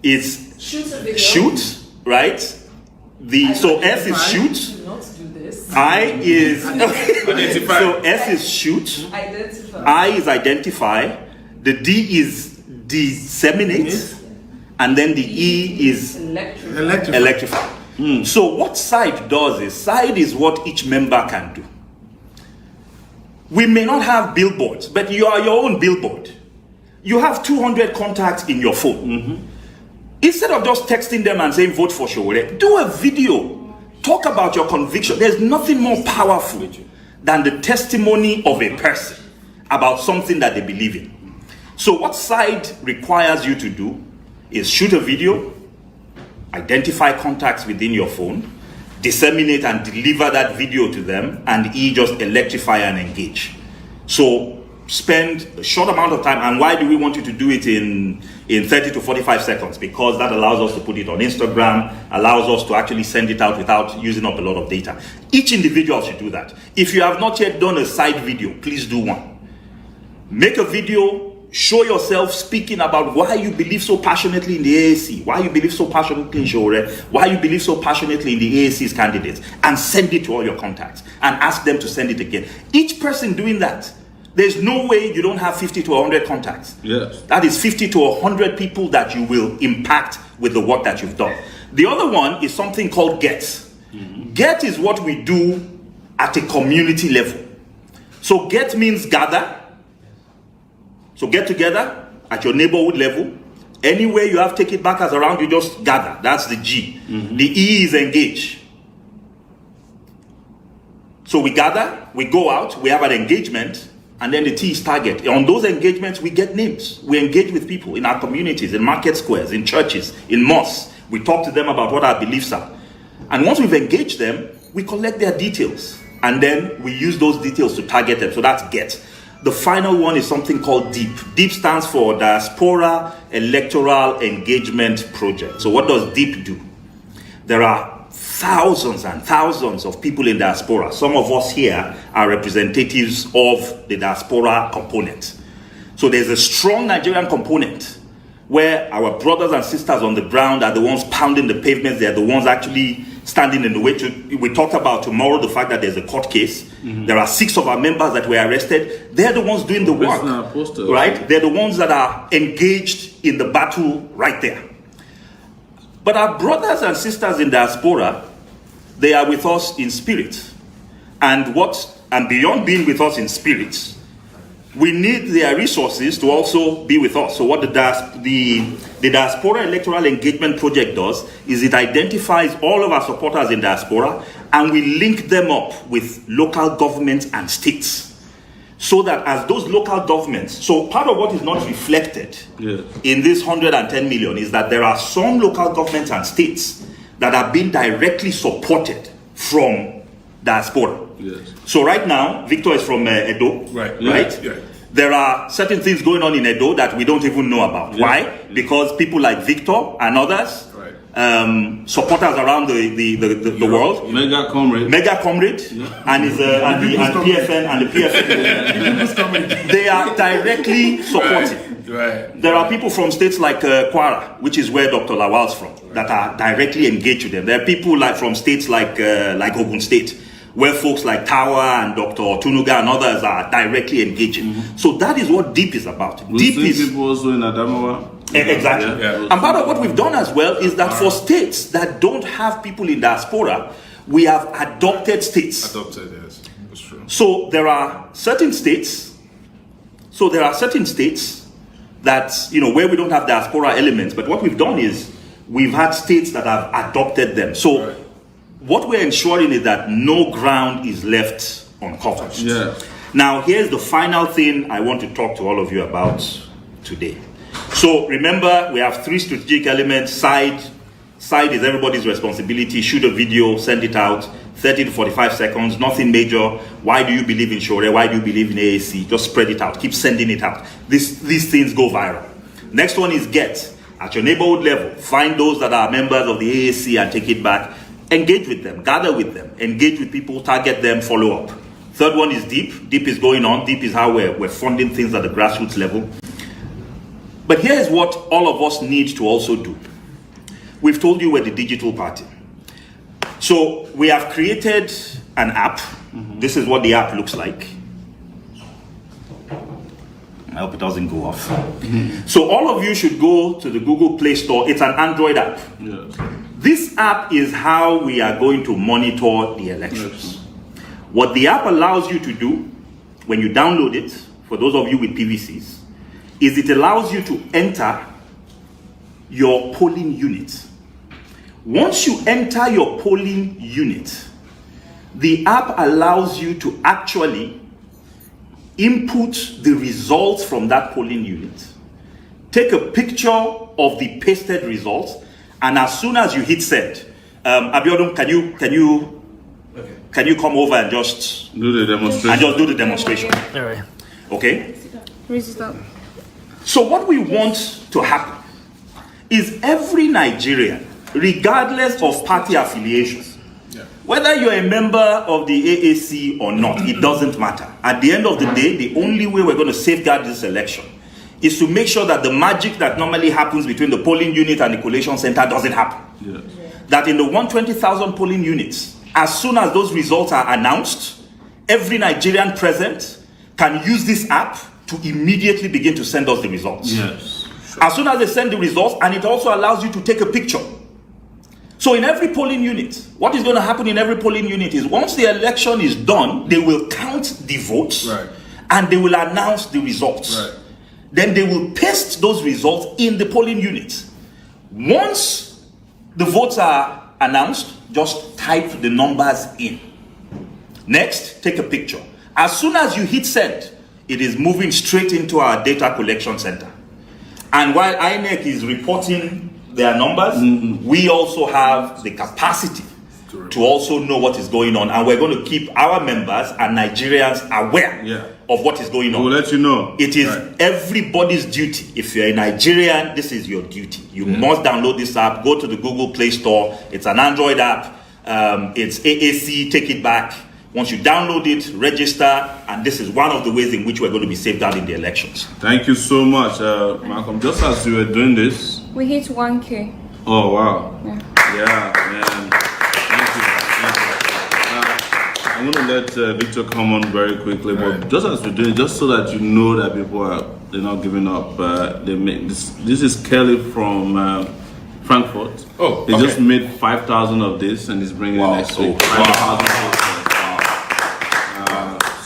It's shoot, right? So S is shoot. I is Identify. So S is shoot. Identify. I is identify. The D is disseminate, and then the E is electrify. So what SIDE does is, SIDE is what each member can do. We may not have billboards, but you are your own billboard. You have 200 contacts in your phone. Instead of just texting them and saying vote for Sowore, do a video. Talk about your conviction. There's nothing more powerful than the testimony of a person about something that they believe in. So what SIDE requires you to do is shoot a video, identify contacts within your phone, disseminate and deliver that video to them, and just electrify and engage. So spend a short amount of time. And why do we want you to do it in 30 to 45 seconds? Because that allows us to put it on Instagram, allows us to actually send it out without using up a lot of data. Each individual should do that. If you have not yet done a SIDE video, please do one. Make a video, show yourself speaking about why you believe so passionately in the AAC, why you believe so passionately in Sowore, why you believe so passionately in the AAC's candidates, and send it to all your contacts and ask them to send it again. Each person doing that, there's no way you don't have 50 to 100 contacts. Yes. That is 50 to 100 people that you will impact with the work that you've done. The other one is something called GET. GET is what we do at a community level. So GET means gather. So get together at your neighborhood level. Anywhere you have take it backers around, you just gather. That's the G. The E is engage. So we gather, we go out, we have an engagement, and then the T is target. On those engagements, we get names. We engage with people in our communities, in market squares, in churches, in mosques. We talk to them about what our beliefs are. And once we've engaged them, we collect their details. And then we use those details to target them. So that's GET. The final one is something called DEEP. DEEP stands for Diaspora Electoral Engagement Project. So what does DEEP do? There are thousands and thousands of people in diaspora. Some of us here are representatives of the diaspora component. So there's a strong Nigerian component where our brothers and sisters on the ground are the ones pounding the pavements. They're the ones actually standing in the way. We talked about tomorrow the fact that there's a court case. There are 6 of our members that were arrested. They're the ones doing the work, right? They're the ones that are engaged in the battle right there. But our brothers and sisters in diaspora, they are with us in spirit. And beyond being with us in spirit, we need their resources to also be with us. So what the Diaspora Electoral Engagement Project does is it identifies all of our supporters in diaspora and we link them up with local governments and states. So that as those local governments, so part of what is not reflected in this 110 million is that there are some local governments and states that are being directly supported from diaspora. Yes. So right now, Victor is from Edo, right? Yeah. There are certain things going on in Edo that we don't even know about. Why? Because people like Victor and others, supporters around the world, Mega Comrade, and the PFN, they are directly supporting. Right. There are people from states like Kwara, which is where Dr. Lawal's from, that are directly engaged with them. There are people from states like Ogun State, where folks like Tawa and Dr. Tunuga and others are directly engaging. So that is what DEEP is about. DEEP is people also in Adamawa. Exactly. Yeah. And part of what we've done as well is that for states that don't have people in diaspora, we have adopted states. Adopted, yes. That's true. So there are certain states. That, where we don't have diaspora elements. But what we've done is we've had states that have adopted them. So what we're ensuring is that no ground is left uncovered. Yeah. Now, here's the final thing I want to talk to all of you about today. So remember, we have 3 strategic elements. SIDE is everybody's responsibility. Shoot a video, send it out, 30 to 45 seconds, nothing major. Why do you believe in Sowore? Why do you believe in AAC? Just spread it out. Keep sending it out. These things go viral. Next one is GET. At your neighborhood level, find those that are members of the AAC and take it back. Engage with them, gather with them, engage with people, target them, follow up. Third one is DEEP. DEEP is going on. DEEP is how we're funding things at the grassroots level. But here is what all of us need to also do. We've told you we're the digital party. So we have created an app. This is what the app looks like. I hope it doesn't go off. So all of you should go to the Google Play Store. It's an Android app. Yes. This app is how we are going to monitor the elections. What the app allows you to do when you download it, for those of you with PVCs, is it allows you to enter your polling unit. Once you enter your polling unit, the app allows you to actually input the results from that polling unit, take a picture of the pasted results, and as soon as you hit send, Abiodun, can you come over and just Do the demonstration. and just do the demonstration? All right. Okay. Raise it up. So what we want to happen is every Nigerian, regardless of party affiliation, whether you're a member of the AAC or not, it doesn't matter. At the end of the day, the only way we're going to safeguard this election is to make sure that the magic that normally happens between the polling unit and the collation center doesn't happen. Yes. That in the 120,000 polling units, as soon as those results are announced, every Nigerian present can use this app to immediately begin to send us the results. Yes. As soon as they send the results, and it also allows you to take a picture. So in every polling unit, what is going to happen in every polling unit is once the election is done, they will count the votes, Right. and they will announce the results. Right. Then they will paste those results in the polling unit. Once the votes are announced, just type the numbers in. Next, take a picture. As soon as you hit send, it is moving straight into our data collection center. And while INEC is reporting their numbers, we also have the capacity to also know what is going on. And we're going to keep our members and Nigerians aware of what is going on. We'll let you know. It is everybody's duty. If you're a Nigerian, this is your duty. You must download this app, go to the Google Play Store. It's an Android app. It's AAC, take it back. Once you download it, register, and this is one of the ways in which we're going to be safeguarding the elections. Thank you so much, Malcolm. Just as you were doing this. We hit 1K. Oh, wow. Yeah. Yeah, man. Thank you. I'm going to let Victor come on very quickly, but just as we're doing it, just so that you know that people they're not giving up. They make this is Kelly from Frankfurt. Oh, he okay. just made 5,000 of this, and he's bringing it next week. 5,000.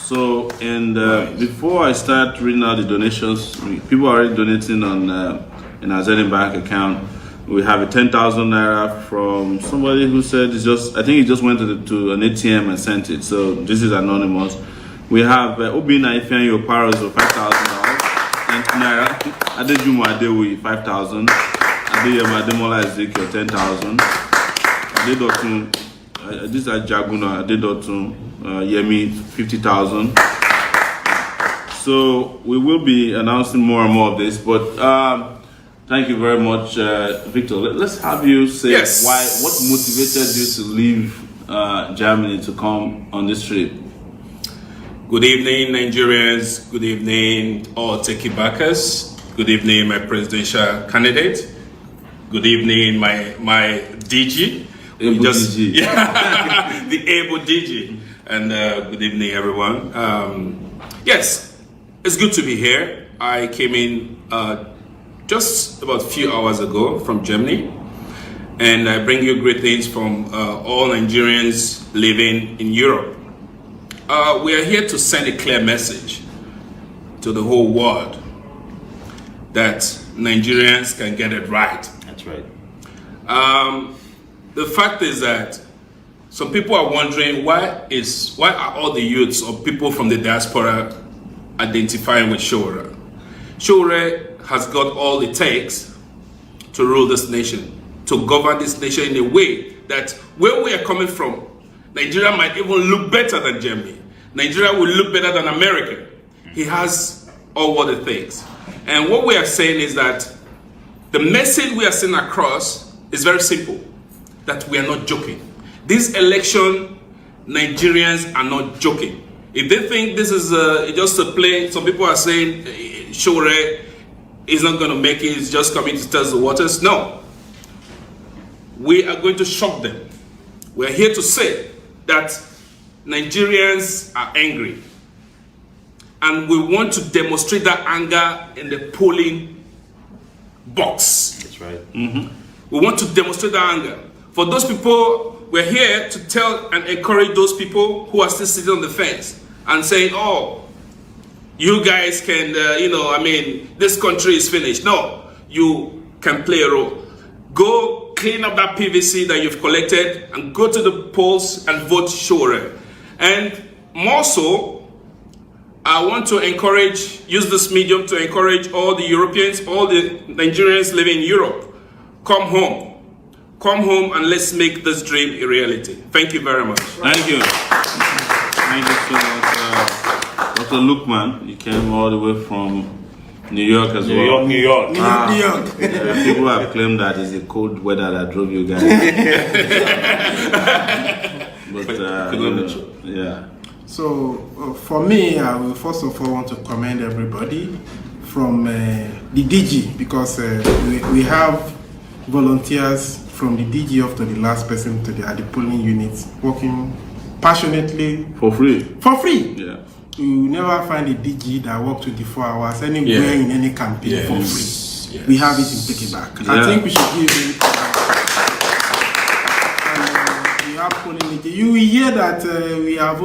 So, and before I start reading out the donations, people are already donating on in our Zenith Bank account. We have a 10,000 naira from somebody who said it's just, I think he just went to an ATM and sent it. So this is anonymous. We have Obina Ifeanyi Oparos of $5,000 naira. Adejumo Adewi 5,000. Adeyema Ademola Ezekiel 10,000. Adedotun, this is Jaguna Adedotun. Yemi 50,000. So we will be announcing more and more of this, but thank you very much, Victor. Let's have you say what motivated you to leave Germany to come on this trip. Good evening, Nigerians. Good evening, all techie backers. Good evening, my presidential candidate. Good evening, my DG. DG. Yeah, the able DG. And good evening, everyone. Yes, it's good to be here. I came in just about a few hours ago from Germany, and I bring you great things from all Nigerians living in Europe. We are here to send a clear message to the whole world that Nigerians can get it right. That's right. The fact is that some people are wondering why are all the youths or people from the diaspora identifying with Sowore. Sowore has got all it takes to rule this nation, to govern this nation in a way that where we are coming from, Nigeria might even look better than Germany. Nigeria will look better than America. He has all what it takes. And what we are saying is that the message we are sending across is very simple, that we are not joking. This election, Nigerians are not joking. If they think this is just a play, some people are saying Sowore is not going to make it, he's just coming to test the waters. No. We are going to shock them. We're here to say that Nigerians are angry. And we want to demonstrate that anger in the polling box. That's right. We want to demonstrate that anger. For those people, we're here to tell and encourage those people who are still sitting on the fence and saying, oh, you guys can, this country is finished. No, you can play a role. Go clean up that PVC that you've collected and go to the polls and vote Sowore. And more so, I want to use this medium to encourage all the Europeans, all the Nigerians living in Europe. Come home. Come home and let's make this dream a reality. Thank you very much. Thank you. Thank you so much, Dr. Lukman. You came all the way from New York as well. New York. New York. People have claimed that it's the cold weather that drove you guys. But yeah. So for me, I will first of all want to commend everybody from the DG, because we have volunteers from the DG up to the last person at the polling units working passionately For free. for free. Yeah. You will never find a DG that works 24 hours anywhere in any campaign for free. Yes. We have it in Piggyback. Yeah. I think we should give him. We have polling. You will hear that we have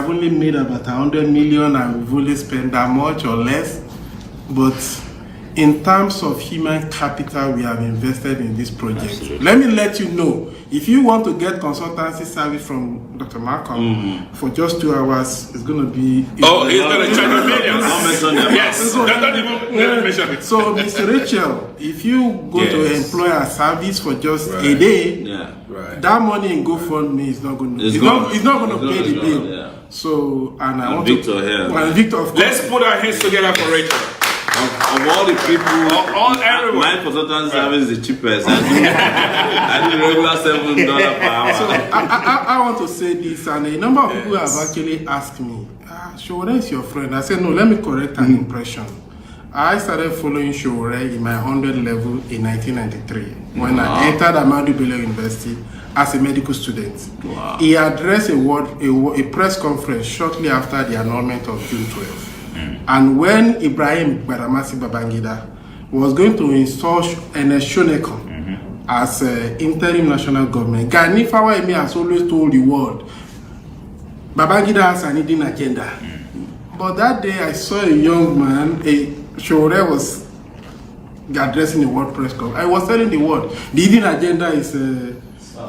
only made about 100 million and we've only spent that much or less, but in terms of human capital, we have invested in this project. Absolutely. Let me let you know, if you want to get consultancy service from Dr. Malcolm for just 2 hours, it's going to be... Oh, he's going to charge you millions. I'll mention that. Yes, don't even mention it. So, Mr. Rachel, if you go to employ a service for just a day, Yeah. that money in GoFundMe is not going to... It's not going to pay the bill. Yeah. So, and I want Victor to... here. And Victor, of course. Let's put our hands together for Rachel. Of all the people, everyone. my consultant service is the cheapest. I do regular $7 per hour. I want to say this, and a number of people have actually asked me, Sowore is your friend. I said, no, let me correct an impression. I started following Sowore in my 100 level in 1993 when I entered Ahmadu Bello University as a medical student. Wow. He addressed a press conference shortly after the annulment of June 12. And when Ibrahim Badamasi Babangida was going to install Shonekon as interim national government, Gani Fawehinmi has always told the world, Babangida has an hidden agenda. But that day I saw a young man, Sowore was addressing the world press conference. I was telling the world, the hidden agenda is in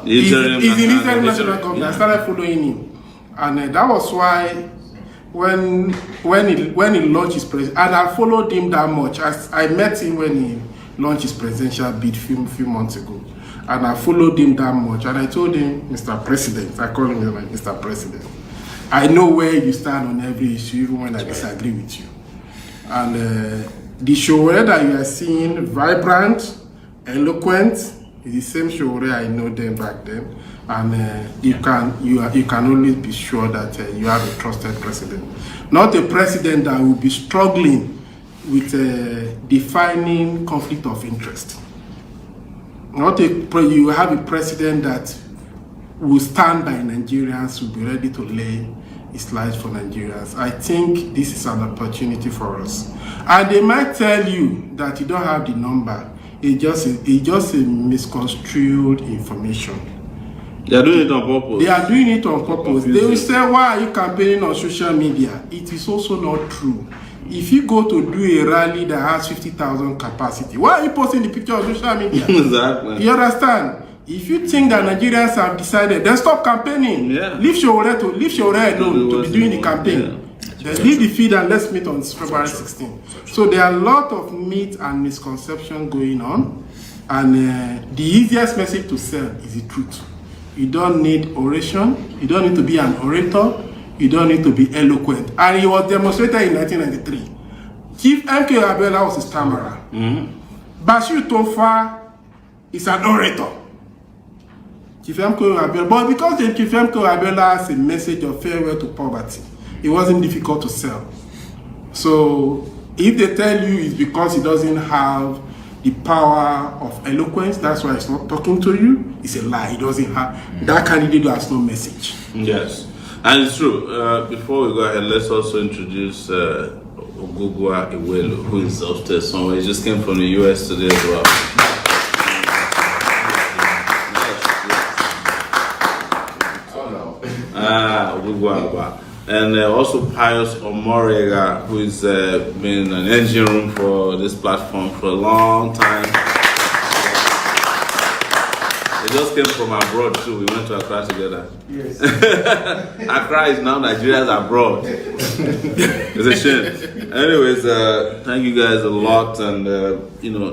interim national government. I started following him. And that was why when he launched his president, and I followed him that much. I met him when he launched his presidential bid few months ago, and I followed him that much. And I told him, Mr. President, I call him like Mr. President, I know where you stand on every issue, even when I disagree with you. And the Sowore that you are seeing, vibrant, eloquent, is the same Sowore I know them back then. And you can always be sure that you have a trusted president, not a president that will be struggling with defining conflict of interest. You have a president that will stand by Nigerians, will be ready to lay his life for Nigerians. I think this is an opportunity for us. And they might tell you that you don't have the number. It's just a misconstrued information. They are doing it on purpose. They are doing it on purpose. They will say, why are you campaigning on social media? It is also not true. If you go to do a rally that has 50,000 capacity, why are you posting the picture on social media? Exactly. You understand? If you think that Nigerians have decided, then stop campaigning. Yeah. Leave Sowore alone to be doing the campaign. Yeah. Then leave the feed and let's meet on February 16. So there are a lot of myth and misconception going on. And the easiest message to sell is the truth. You don't need oration. You don't need to be an orator. You don't need to be eloquent. And it was demonstrated in 1993. Chief MK Abiola was a stammerer. Bashir Tofa is an orator. Chief MK Abiola, but because Chief MK Abiola has a message of farewell to poverty, it wasn't difficult to sell. So if they tell you it's because he doesn't have the power of eloquence, that's why he's not talking to you, it's a lie. He doesn't have, that candidate has no message. Yes, and it's true. Before we go ahead, let's also introduce Ogugwa Iwelu, who is upstairs somewhere. He just came from the US today as well. Ogugwa. and also Pius Omorega, who has been an engine room for this platform for a long time. They just came from abroad too. We went to Accra together. Yes. Accra is now Nigeria's abroad. It's a shame. Anyways, thank you guys a lot, and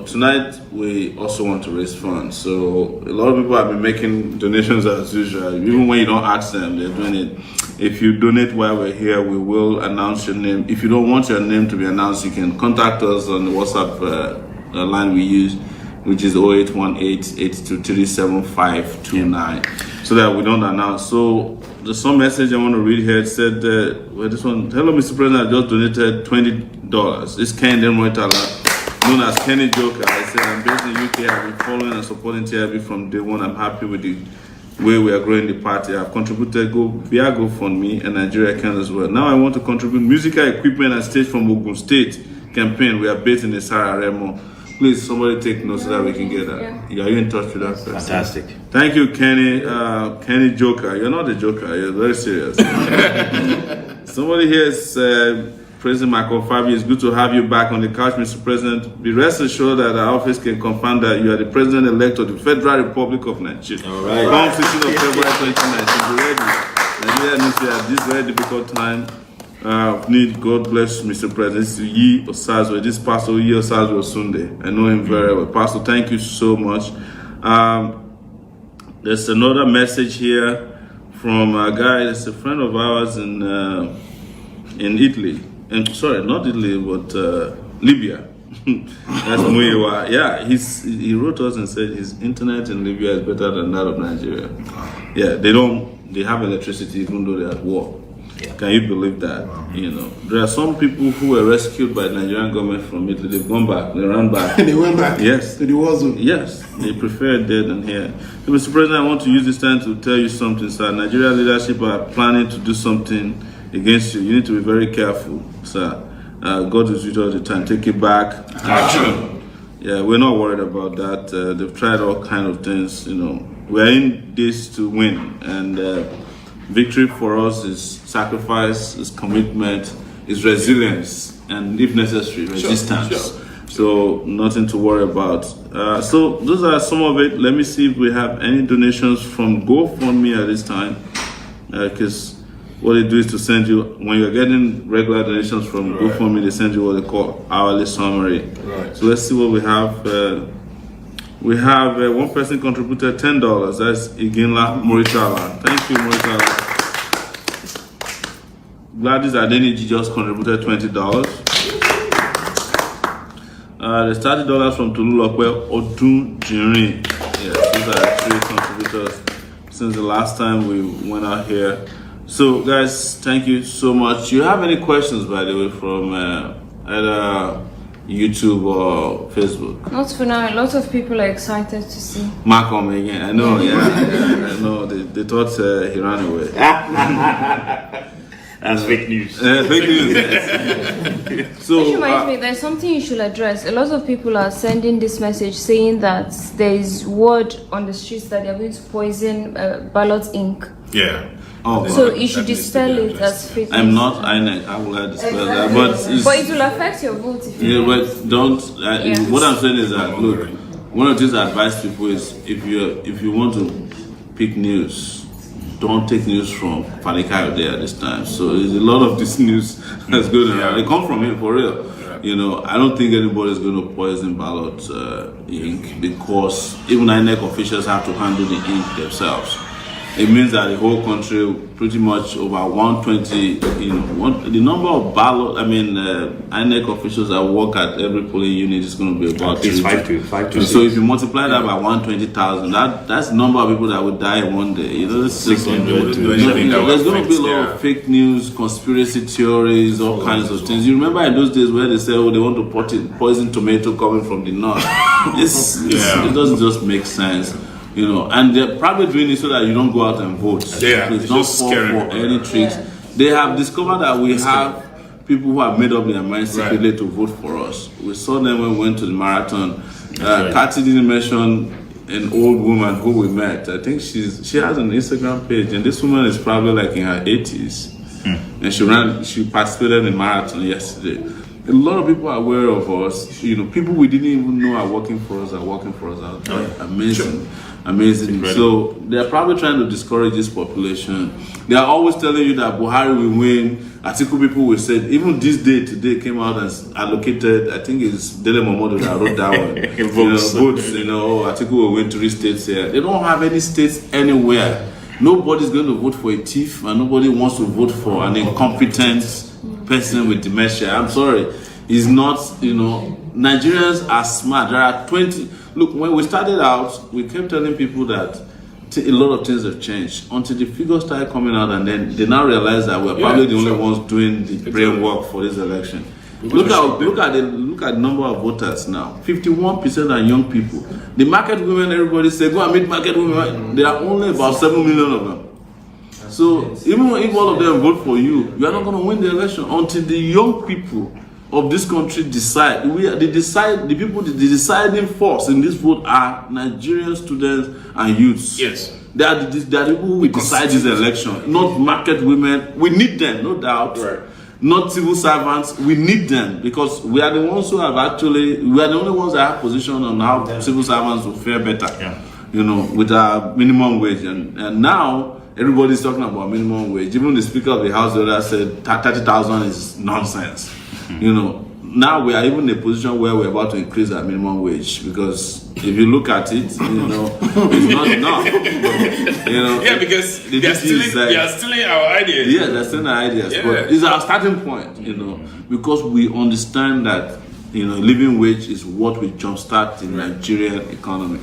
tonight we also want to raise funds. So a lot of people have been making donations as usual. Even when you don't ask them, they're doing it. If you donate while we're here, we will announce your name. If you don't want your name to be announced, you can contact us on the WhatsApp line we use, which is 0818-823-7529, so that we don't announce. So there's some message I want to read here. It said, this one, hello Mr. President, I just donated $20. This Ken Demoitala, known as Kenny Joker. I said, I'm based in the UK, I've been following and supporting TRB from day one. I'm happy with the way we are growing the party. I've contributed via GoFundMe and Nigeria can as well. Now I want to contribute musical equipment and stage from Ogun State campaign. We are based in the Sarah Remo. Please, somebody take notes so that we can get that. Yeah. Are you in touch with that person? Fantastic. Thank you, Kenny. Kenny Joker. You're not a joker. You're very serious. Somebody here is President Michael Fabi. It's good to have you back on the couch, Mr. President. Be rest assured that our office can confirm that you are the President-elect of the Federal Republic of Nigeria. All right. Come 16th of February 2019. Be ready. Nigeria needs to have this very difficult time. Need God bless Mr. President. This is Yi Osazwe. This Pastor Yi Osazwe Sunday. I know him very well. Pastor, thank you so much. There's another message here from a guy that's a friend of ours in Italy. And sorry, not Italy, but Libya. That's Muyewa. Yeah, he wrote us and said his internet in Libya is better than that of Nigeria. Yeah, they have electricity even though they're at war. Yeah. Can you believe that? Wow. There are some people who were rescued by the Nigerian government from Italy. They've gone back. They ran back. They went back. Yes. To the war zone. Yes. They prefer dead than here. So, Mr. President, I want to use this time to tell you something, sir. Nigerian leadership are planning to do something against you. You need to be very careful, sir. God is with you all the time. Take it back. Action. Yeah, we're not worried about that. They've tried all kind of things. We're in this to win, and victory for us is sacrifice, is commitment, is resilience, and if necessary, resistance. Sure. So nothing to worry about. So those are some of it. Let me see if we have any donations from GoFundMe at this time, because what they do is to send you, when you're getting regular donations from GoFundMe, they send you what they call hourly summary. Right. So let's see what we have. We have one person contributed $10. That's Iginla Moritala. Thank you, Moritala. Gladys Adeniji just contributed $20. There's $30 from Tululokwe Odun Jinri. Yes, these are 3 contributors since the last time we went out here. So, guys, thank you so much. Do you have any questions, by the way, from either YouTube or Facebook? Not for now. A lot of people are excited to see Malcolm again. I know, yeah. I know. They thought he ran away. That's fake news. Fake news. So, which reminds me, there's something you should address. A lot of people are sending this message saying that there is word on the streets that they're going to poison ballot ink. Yeah. Oh, so you should dispel it as fake news. I'm not INEC. I will dispel that, but it will affect your vote if you. Yeah, but don't. What I'm saying is that look, one of the things I advise people is if you want to pick news, don't take news from Falika there this time. So there's a lot of this news that's good. They come from him for real. I don't think anybody's going to poison ballot ink, because even INEC officials have to handle the ink themselves. It means that the whole country, pretty much over 120, the number of INEC officials that work at every polling unit is going to be about 5 So if you multiply that by 120,000, that's the number of people that would die in one day. There's 600 to there's going to be a lot of fake news, conspiracy theories, all kinds of things. You remember in those days where they say, they want to poison tomato coming from the north. It doesn't just make sense. And they're probably doing it so that you don't go out and vote. Yeah, it's not fall for any tricks. Yeah. They have discovered that we have people who have made up their minds secretly to vote for us. We saw them when we went to the marathon. Kati didn't mention an old woman who we met. I think she has an Instagram page, and this woman is probably like in her 80s. and she participated in marathon yesterday. A lot of people are aware of us. You know, people we didn't even know are working for us out there. Amazing. Amazing. So they're probably trying to discourage this population. They are always telling you that Buhari will win. Atiku people will say, even this day today came out and allocated, I think it's Dele Momodu that wrote that one. Votes, Atiku will win 3 states here. They don't have any states anywhere. Nobody's going to vote for a thief, and nobody wants to vote for an incompetent person with dementia. I'm sorry. It's not, Nigerians are smart. There are 20. Look, when we started out, we kept telling people that a lot of things have changed until the figures started coming out, and then they now realize that we're probably the only ones doing the brain work for this election. Look at the number of voters now. 51% are young people. The market women, everybody say, go and meet market women. There are only about 7 million of them. So even if all of them vote for you, you are not going to win the election until the young people of this country decide. The deciding force in this vote are Nigerian students and youths. Yes. They are the people who will decide this election, not market women. We need them, no doubt. Right. Not civil servants. We need them because we are the ones who have we are the only ones that have position on how civil servants will fare better. Yeah. With our minimum wage. And now everybody's talking about minimum wage. Even the Speaker of the House the other said 30,000 is nonsense. Now we are even in a position where we're about to increase our minimum wage because if you look at it, it's not enough. Because they are stealing our ideas. Yeah, they're stealing our ideas. Yeah. But it's our starting point, because we understand that living wage is what will jumpstart the Nigerian economy.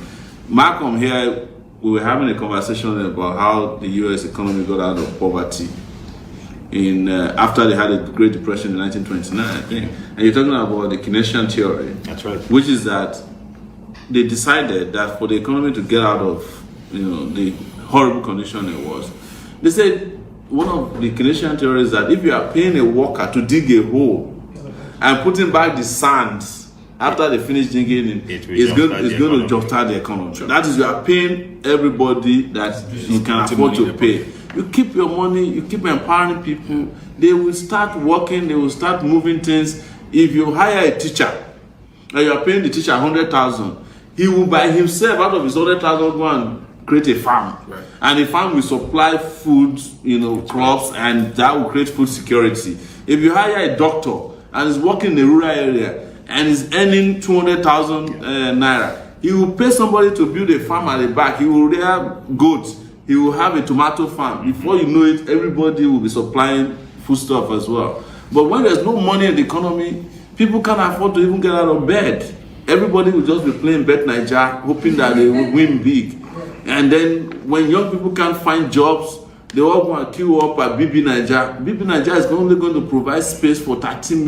Malcolm here, we were having a conversation about how the U.S. economy got out of poverty after they had a Great Depression in 1929, I think. And you're talking about the Keynesian theory. That's right. Which is that they decided that for the economy to get out of the horrible condition it was, they said one of the Keynesian theories is that if you are paying a worker to dig a hole and putting back the sand after they finish digging it's going to jumpstart the economy. That is, you are paying everybody that you can afford to pay. You keep your money, you keep empowering people, they will start working, they will start moving things. If you hire a teacher and you are paying the teacher 100,000, he will by himself out of his 100,000 go and create a farm. Right. And the farm will supply food, crops, and that will create food security. If you hire a doctor and is working in a rural area and is earning 200,000 naira, he will pay somebody to build a farm at the back. He will rear goats. He will have a tomato farm. Before you know it, everybody will be supplying foodstuff as well. But when there's no money in the economy, people can't afford to even get out of bed. Everybody will just be playing Bet Naija, hoping that they will win big. And then when young people can't find jobs, they all go and queue up at BB Naija. BB Naija is only going to provide space for 13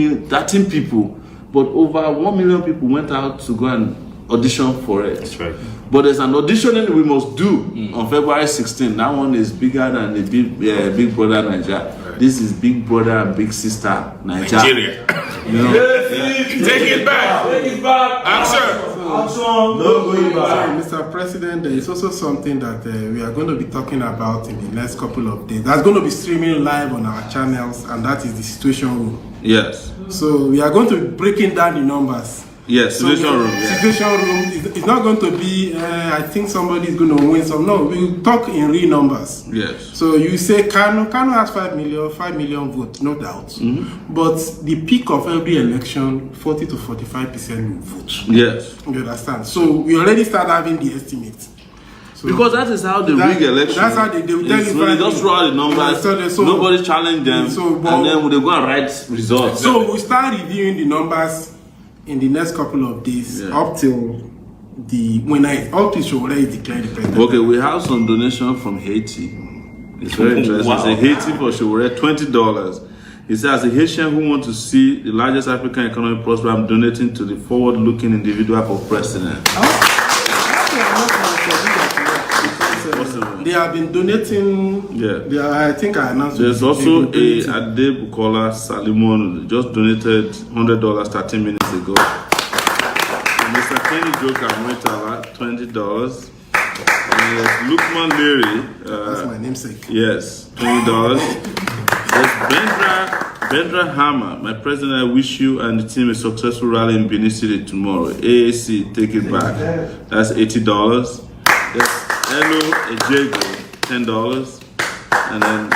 people. But over 1 million people went out to go and audition for it. That's right. But there's an auditioning we must do on February 16. That one is bigger than the Big Brother Nigeria. Right. This is Big Brother and Big Sister Nigeria. Take it back. Take it back. Answer. No going back. Mr. President, there is also something that we are going to be talking about in the next couple of days. That's going to be streaming live on our channels, and that is the Situation Room. Yes. So we are going to be breaking down the numbers. Yes, Situation Room. Yeah. Situation Room is not going to be, I think somebody is going to win some. No, we'll talk in real numbers. Yes. So you say Kano has 5 million votes, no doubt. Mm-hmm. But the peak of every election, 40 to 45% will vote. Yes. You understand? So we already start having the estimates. So because that is how they rig election. That's how they will tell you. So they just throw out the numbers. Nobody challenge them. And then they go and write results. So we'll start reviewing the numbers in the next couple of days, up till Sowore is declared president. Okay, we have some donation from Haiti. It's very interesting. Wow. It's a Haiti for Sowore, $20. He says, as a Haitian who wants to see the largest African economy prosper, I'm donating to the forward-looking individual for president. They have been donating. Yeah. I think I announced. There's also a Ade Bukola Salimon just donated $100 13 minutes ago. And Mr. Kenny Joker Mwetala, $20. And Lukman Leary. That's my namesake. Yes, $20. There's Bendra Hammer, my president, I wish you and the team a successful rally in Benin City tomorrow. AAC, take it back. That's $80. That's Elo Ejego, $10. And then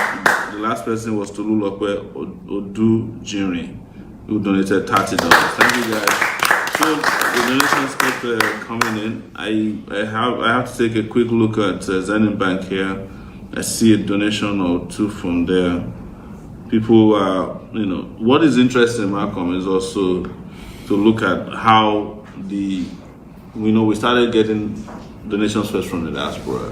the last person was Tolulokwe Odu Jinri, who donated $30. Thank you guys. So the donations kept coming in. I have to take a quick look at Zenith Bank here. I see a donation or two from there. People are, what is interesting, Malcolm, is also to look at how we started getting donations first from the diaspora,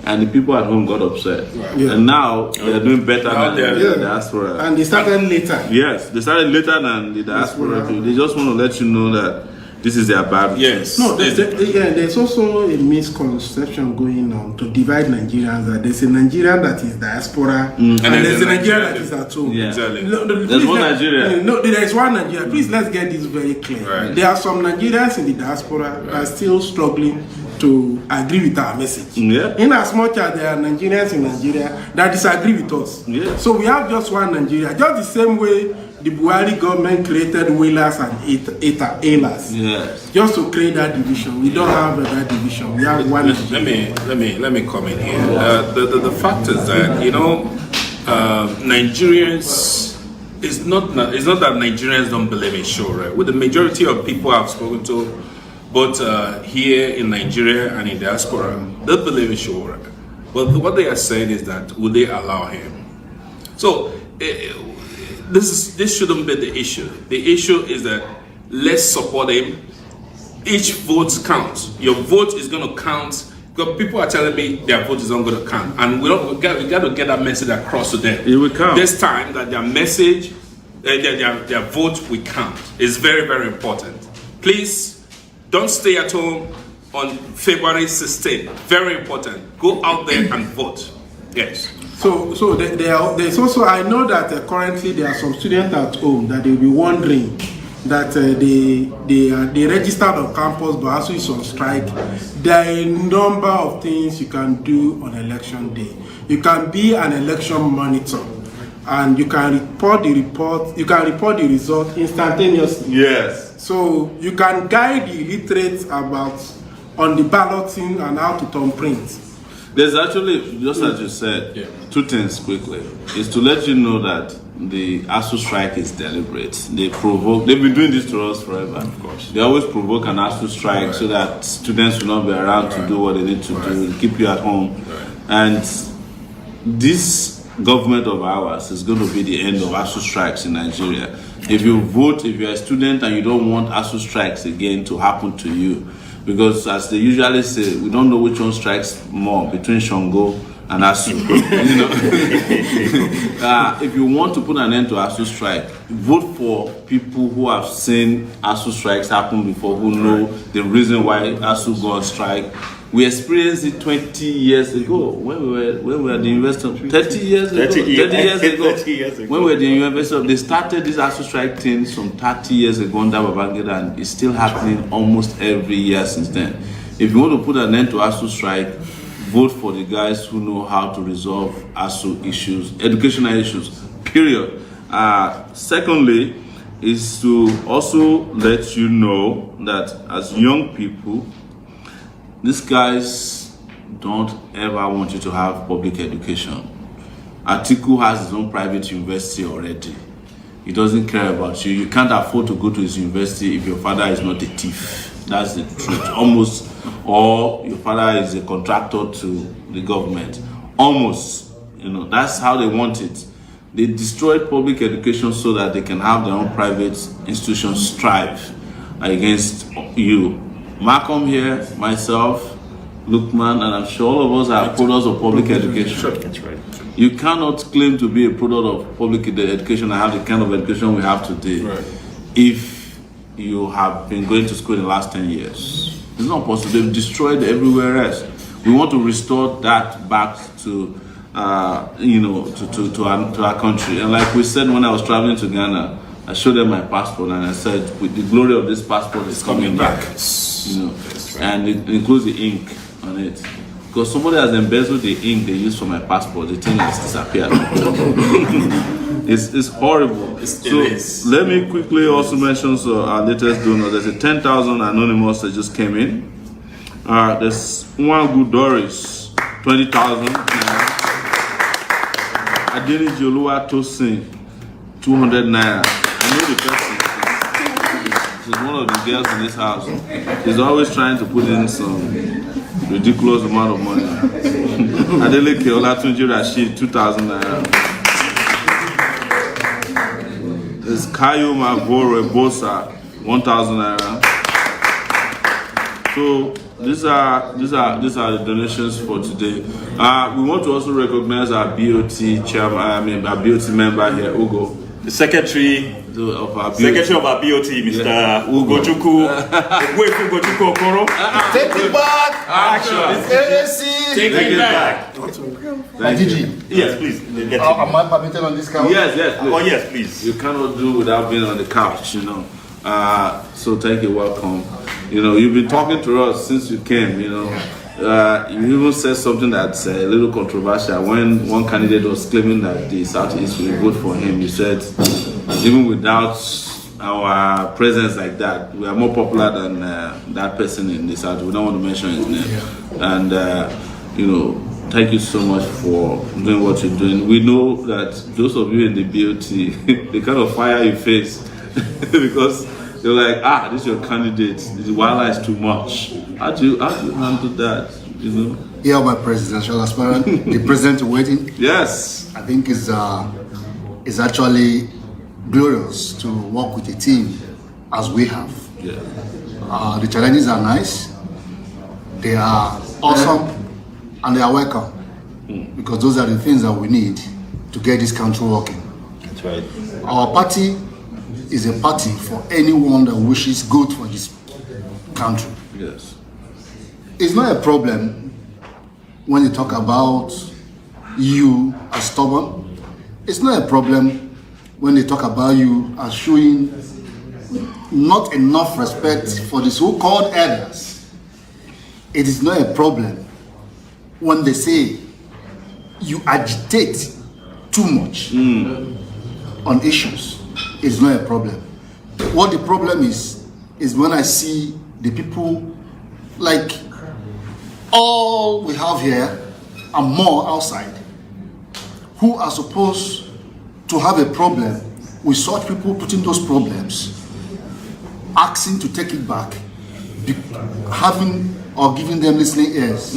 and the people at home got upset, and now they're doing better than the diaspora. And they started later. Yes, they started later than the diaspora. They just want to let you know that this is their bad. Yes. No, there's also a misconception going on to divide Nigerians. That there's a Nigerian that is diaspora, and there's a Nigerian that is at home. Yeah. Exactly. There's one Nigeria. No, there is one Nigeria. Please, let's get this very clear. Right. There are some Nigerians in the diaspora that are still struggling to agree with our message. Yeah. In as much as there are Nigerians in Nigeria that disagree with us. Yeah. So we have just one Nigeria. Just the same way the Buhari government created whalers and ALAs. Yes. Just to create that division. We don't have that division. We have one. Let me comment here. The fact is that Nigerians, it's not that Nigerians don't believe in Sowore. With the majority of people I've spoken to, both here in Nigeria and in diaspora, they believe in Sowore. But what they are saying is that would they allow him? So this shouldn't be the issue. The issue is that let's support him. Each vote counts. Your vote is going to count. Because people are telling me their vote is not going to count, and we got to get that message across to them. It will count. This time that their message, their vote will count. It's very, very important. Please don't stay at home on February 16th. Very important. Go out there and vote. Yes. So there's also, I know that currently there are some students at home that they'll be wondering that they registered on campus but also is on strike. There are a number of things you can do on election day. You can be an election monitor, and you can report the result instantaneously. Yes. So you can guide the illiterates on the balloting and how to turn print. There's actually, just as you said, two things quickly. Is to let you know that the ASU strike is deliberate. They've been doing this to us forever. Of course. They always provoke an ASU strike so that students will not be around to do what they need to do, keep you at home. And this government of ours is going to be the end of ASU strikes in Nigeria. If you vote, if you're a student and you don't want ASU strikes again to happen to you, because as they usually say, we don't know which one strikes more between Shango and ASU. If you want to put an end to ASU strike, vote for people who have seen ASU strikes happen before, who know the reason why ASU go on strike. We experienced it 20 years ago when we were at the university. 30 years ago. 30 years ago. When we were at the university, they started this ASU strike thing some 30 years ago under Babangida, and it's still happening almost every year since then. If you want to put an end to ASU strike, vote for the guys who know how to resolve ASU issues, educational issues, period. Secondly, is to also let you know that as young people, these guys don't ever want you to have public education. Atiku has his own private university already. He doesn't care about you. You can't afford to go to his university if your father is not a thief. That's the truth. Almost. Or your father is a contractor to the government. Almost. That's how they want it. They destroyed public education so that they can have their own private institutions strive against you. Malcolm here, myself, Lukman, and I'm sure all of us are products of public education. Sure, that's right. You cannot claim to be a product of public education and have the kind of education we have today if you have been going to school in the last 10 years. It's not possible. They've destroyed everywhere else. We want to restore that back to our country. And like we said when I was traveling to Ghana, I showed them my passport and I said, with the glory of this passport is coming back. And it includes the ink on it. because somebody has embezzled the ink they used for my passport. The thing has disappeared. It's horrible. Let me quickly also mention our latest donor. There's a 10,000 anonymous that just came in. There's one good Doris, 20,000. Adeni Jolua Tosin, 200 naira. I know the person. She's one of the girls in this house. She's always trying to put in some ridiculous amount of money. Adeleke Olatunji Rashid, 2,000 naira. There's Kayo Magoro Bosa, 1,000 naira. So these are the donations for today. We want to also recognize our BOT chairman, our BOT member here, Ugo, the secretary of our BOT. Secretary of our BOT, Mr. Ugochukwu. Ugochukwu Okoro. Take it back. Action. Take it back. Gigi. Yes, please. Am I permitted on this couch? Yes, please. Oh, yes, please. You cannot do without being on the couch, you know. So thank you, welcome. You know, you've been talking to us since you came, you know. You even said something that's a little controversial. When one candidate was claiming that the Southeast will vote for him, you said, even without our presence like that, we are more popular than that person in the South. We don't want to mention his name. And, you know, thank you so much for doing what you're doing. We know that those of you in the BOT, they kind of fire your face because they're like, this is your candidate. The wildlife is too much. How do you handle that? You know? Yeah, my presidential aspirant, the president waiting. Yes. I think is actually glorious to work with a team as we have. Yeah. The challenges are nice. They are awesome, and they are welcome because those are the things that we need to get this country working. That's right. Our party is a party for anyone that wishes good for this country. Yes. It's not a problem when you talk about you as stubborn. It's not a problem when they talk about you as showing not enough respect for the so-called elders. It is not a problem when they say you agitate too much on issues. It's not a problem. What the problem is when I see the people like all we have here and more outside who are supposed to have a problem with such people putting those problems, asking to take it back, having or giving them listening ears.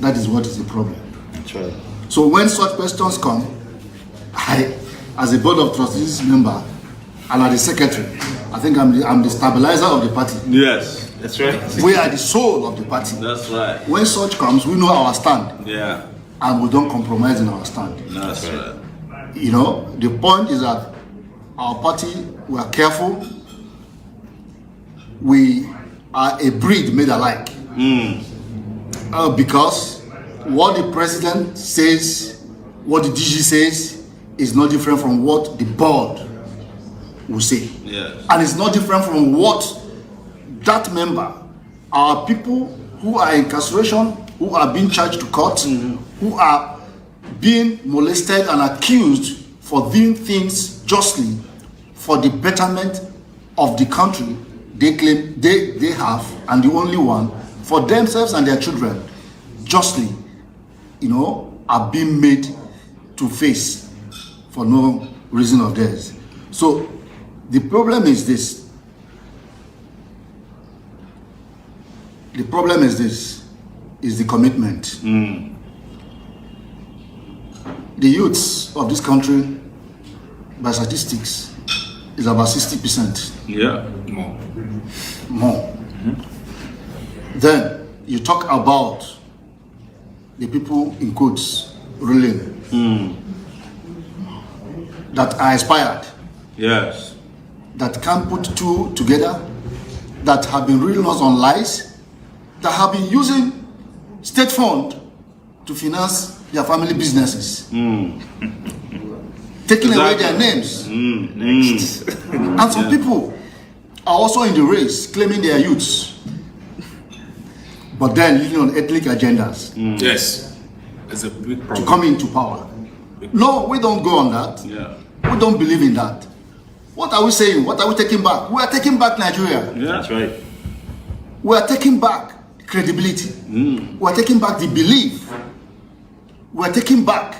That is what is the problem. That's right. So when such questions come, I, as a board of trustees member and as the secretary, I think I'm the stabilizer of the party. Yes. That's right. We are the soul of the party. That's right. When such comes, we know our stand. Yeah. And we don't compromise in our stand. That's right. You know, the point is that our party, we are careful. We are a breed made alike. Because what the president says, what the DG says, is not different from what the board will say. Yes. And it's not different from what that member, our people who are in incarceration, who are being charged to court, who are being molested and accused for doing things justly for the betterment of the country they claim they have, and the only one for themselves and their children, justly, you know, are being made to face for no reason of theirs. So the problem is this. The problem is this, is the commitment. The youths of this country, by statistics, is about 60%. Yeah. More. Then you talk about the people in quotes ruling that are inspired, Yes. that can put two together, that have been reading us on lies, that have been using state fund to finance their family businesses, taking away their names. And some people are also in the race claiming they are youths, but then leading on ethnic agendas Yes, it's a big to problem. come into power. No, we don't go on that. Yeah. We don't believe in that. What are we saying? What are we taking back? We are taking back Nigeria. Yeah. That's right. We are taking back credibility. We are taking back the belief. We are taking back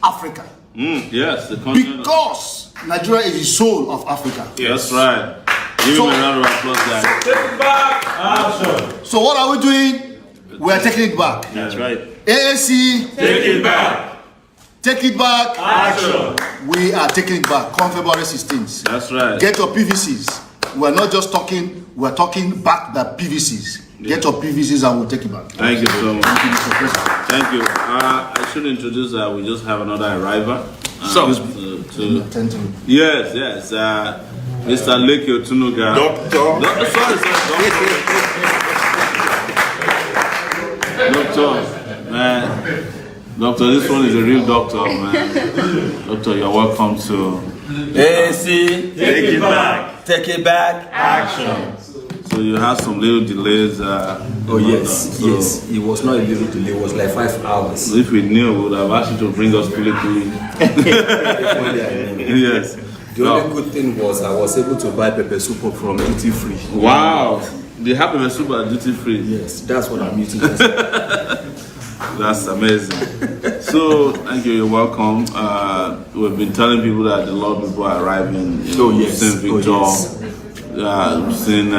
Africa. Yes, the continent. Because Nigeria is the soul of Africa. That's right. Give him a round of applause, guys. So what are we doing? We are taking it back. That's right. AAC, Take it back. take it back. Action. We are taking it back. Come February 16th. That's right. Get your PVCs. We are not just talking, we are talking back the PVCs. Get your PVCs and we'll take it back. Thank you so much. Thank you, Mr. President. Thank you. I should introduce we just have another arrival. Thank you. Yes, Mr. Leke Otunuga. Doctor. Sorry, Doctor. Man. Doctor, this one is a real doctor, man. Doctor, you're welcome to AC, Take it back. take it back. Action. So you had some little delays. Oh yes, so yes. It was not a little delay. It was like 5 hours. If we knew, we would have asked you to bring us Kuli. Yes. The only good thing was I was able to buy pepper soup from duty free. Wow. They have a super duty free. Yes, that's what I'm eating. That's amazing. So thank you. You're welcome. We've been telling people that a lot of people are arriving. Oh, yes. St. Victor. Oh, yes. We've seen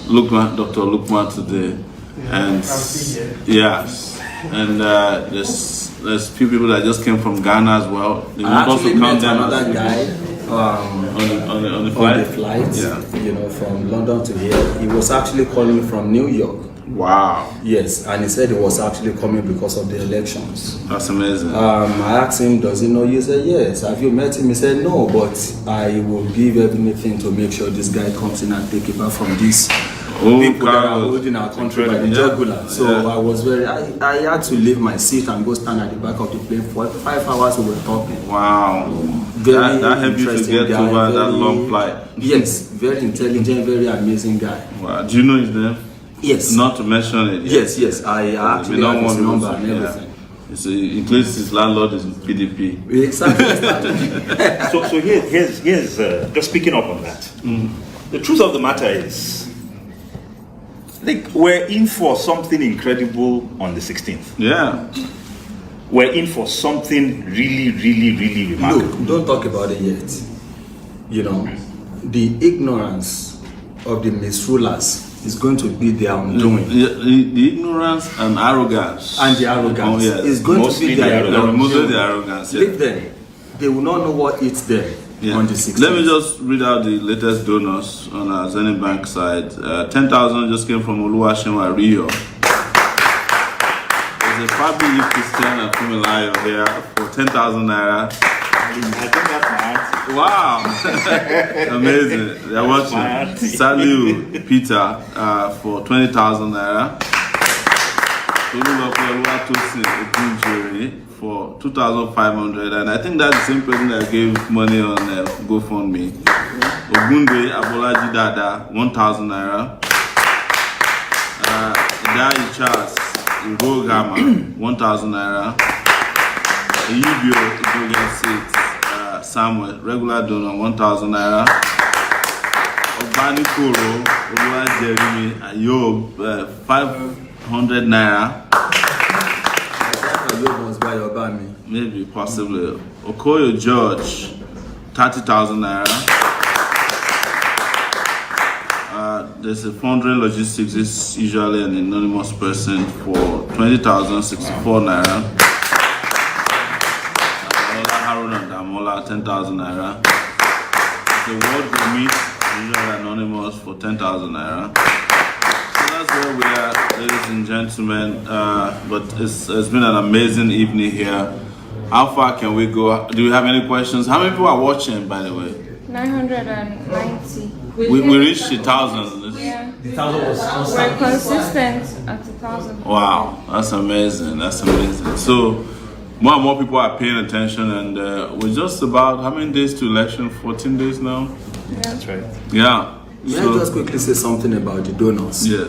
Lukman, Dr. Lukman today, and yes, and there's few people that just came from Ghana as well. They I want us actually to come met down another guy on the on the flight. flight, Yeah. you know, from London to here. He was actually calling from New York. Wow, Yes, and he said he was actually coming because of the elections. that's amazing. I asked him, does he know you? He said, yes. Have you met him? He said, no, but I will give everything to make sure this guy comes in and take it back from these people that are holding our country by the jugular. So I was I had to leave my seat and go stand at the back of the plane for 5 hours. We were talking. Wow, Very that helped you to interesting get guy, over that very- long flight. Yes, very intelligent, very amazing guy. Wow. Do you know his name? Yes. Not to mention it. Yes, I actually don't have his want number to- and everything. It's in case his landlord is in PDP. Exactly. So here's just picking up on that. The truth of the matter is, we're in for something incredible on the 16th. Yeah. We're in for something really, really, really remarkable. Look, don't talk about it yet. You know, the ignorance of the misrulers is going to be their undoing. The ignorance and arrogance. And the arrogance yes. is going Mostly to be their the arrogance. Mostly the arrogance. Leave them. They will not know what it's there on the 16th. Let me just read out the latest donors on our Zenith Bank side. 10,000 just came from Oluwashima Rio. There's a Fabi Christian and Fumilayo here for 10,000 naira. I think that's my auntie. Wow, amazing! They're watching. Saliu Peter for 20,000 naira. Oluwatosin Ogunjere for 2,500, and I think that's the same person that gave money on GoFundMe. Ogunde Abolaji Dada 1,000 naira. Dai Charles Ngogama 1,000 naira. Yubio Idoga Seat Samuel, regular donor 1,000 naira. Obani Koro, Oluwa Jeremy Ayob 500 naira. Ayob must buy your bami. Maybe, possibly. Okoyo George 30,000 naira. There's a fundraising logistics. This is usually an anonymous person for 20,064 naira. Damola 10,000 naira. The World Meet, usually anonymous for 10,000 naira. So that's where we are, ladies and gentlemen. But it's been an amazing evening here. How far can we go? Do you have any questions? How many people are watching, by the way? 990. We reached 1,000. Yeah. We're consistent at 1,000. Wow, that's amazing. That's amazing. So more and more people are paying attention, and we're just about how many days to election? 14 days now. That's right. Yeah. May I just quickly say something about the donors? Yeah.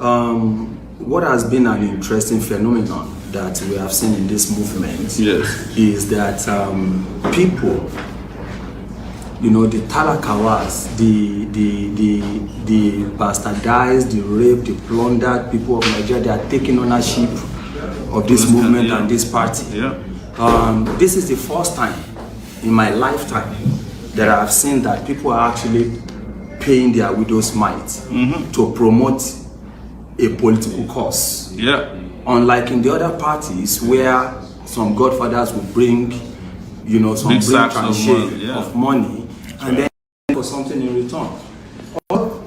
What has been an interesting phenomenon that we have seen in this movement is that people, the talakawas, the bastardized, the raped, the plundered people of Nigeria, they are taking ownership of this movement and this party. This is the first time in my lifetime that I have seen that people are actually paying their widow's mite to promote a political cause. Unlike in the other parties where some godfathers will bring, some big tranche of money and then for something in return. All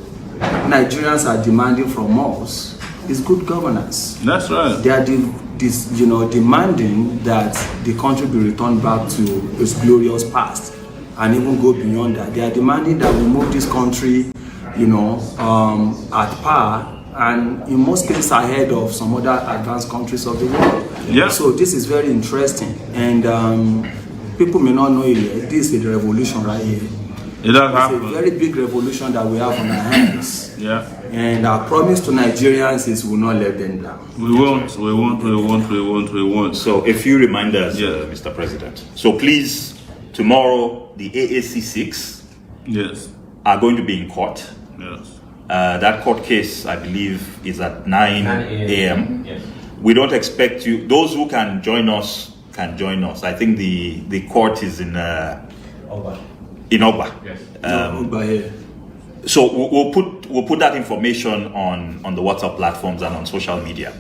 Nigerians are demanding from us is good governance. That's right. They are demanding that the country be returned back to its glorious past and even go beyond that. They are demanding that we move this country, at par and in most cases ahead of some other advanced countries of the world. So this is very interesting, and people may not know it yet. This is the revolution right here. It's a very big revolution that we have on our hands. And our promise to Nigerians is we will not let them down. We won't. So a few reminders, Mr. President. So please, tomorrow the AAC 6 are going to be in court. That court case, I believe, is at 9 a.m. We don't expect you. Those who can join us can join us. I think the court is in Ogba. So we'll put that information on the WhatsApp platforms and on social media.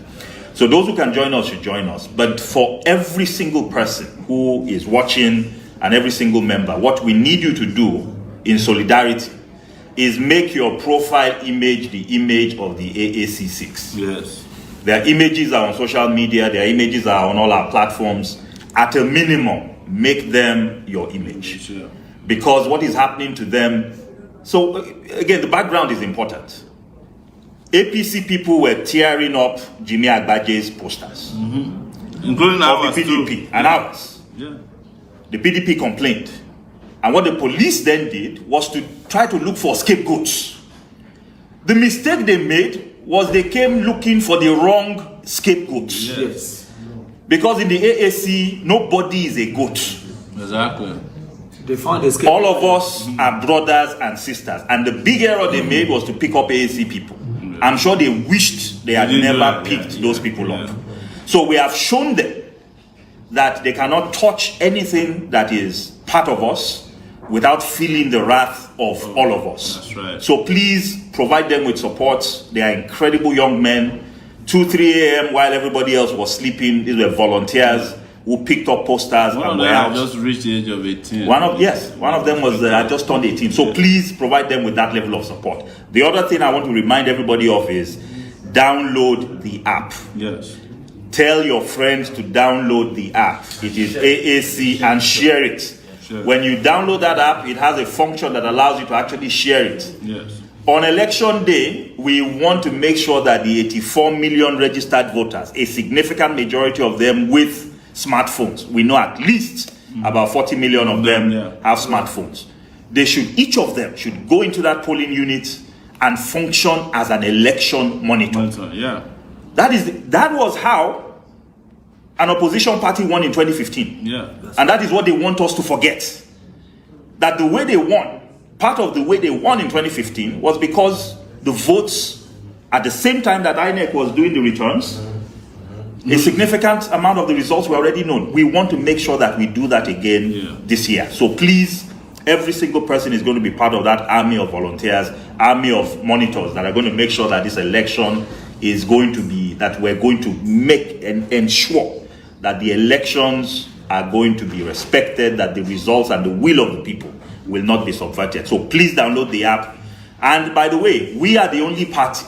So those who can join us should join us. But for every single person who is watching and every single member, what we need you to do in solidarity is make your profile image the image of the AAC 6. Their images are on social media, their images are on all our platforms. At a minimum, make them your image. Because what is happening to them. So again, the background is important. APC people were tearing up Jimmy Agbaje's posters, including ours, the PDP and ours. The PDP complained, and what the police then did was to try to look for scapegoats. The mistake they made was they came looking for the wrong scapegoats. Because in the AAC, nobody is a goat. Exactly. They found a all of us are brothers and sisters, and the big error they made was to pick up AAC people. I'm sure they wished they had never picked those people up. So we have shown them that they cannot touch anything that is part of us without feeling the wrath of all of us. That's right. So please provide them with support. They are incredible young men. 2-3 a.m. while everybody else was sleeping, these were volunteers who picked up posters. One of them had just reached the age of 18. One of them was had just turned 18. So please provide them with that level of support. The other thing I want to remind everybody of is download the app. Tell your friends to download the app. It is AAC and share it. When you download that app, it has a function that allows you to actually share it. On election day, we want to make sure that the 84 million registered voters, a significant majority of them with smartphones, we know at least about 40 million of them have smartphones. Each of them should go into that polling unit and function as an election monitor. That was how an opposition party won in 2015. And that is what they want us to forget. That the way they won, part of the way they won in 2015 was because the votes at the same time that INEC was doing the returns, a significant amount of the results were already known. We want to make sure that we do that again this year. So please, every single person is going to be part of that army of volunteers, army of monitors that are going to make sure that this election is going to be, that we're going to make and ensure that the elections are going to be respected, that the results and the will of the people will not be subverted. So please download the app. And by the way, we are the only party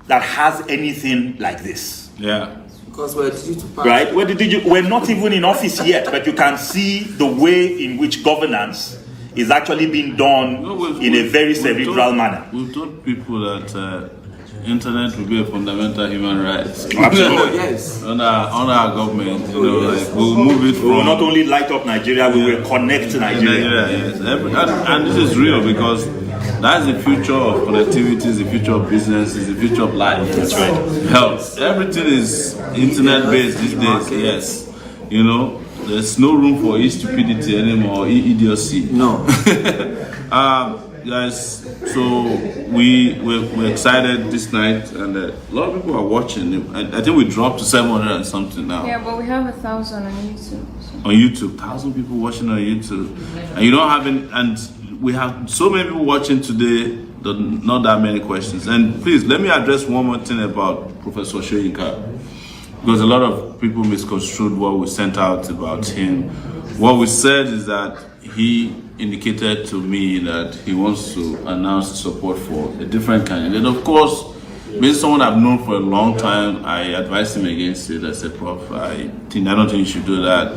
that has anything like this. Because we're digital party. Right? We're not even in office yet, but you can see the way in which governance is actually being done in a very cerebral manner. We've told people that internet will be a fundamental human right. Absolutely. on our government, we'll move it from. We will not only light up Nigeria, we will connect Nigeria. And this is real because That's the future of connectivity, is the future of business, is the future of life. That's right. Health. Everything is internet based these days. Yes. You know, there's no room for stupidity anymore, idiocy. No. Guys, so we're excited this night, and a lot of people are watching. I think we dropped to 700 and something now. Yeah, but we have 1,000 on YouTube. So. On YouTube, 1,000 people watching on YouTube, and you don't have any, and we have so many people watching today. Not that many questions. And please let me address one more thing about Professor Soyinka, because a lot of people misconstrued what we sent out about him. What we said is that he indicated to me that he wants to announce support for a different candidate. Of course, being someone I've known for a long time, I advised him against it. I said, Prof, I don't think you should do that.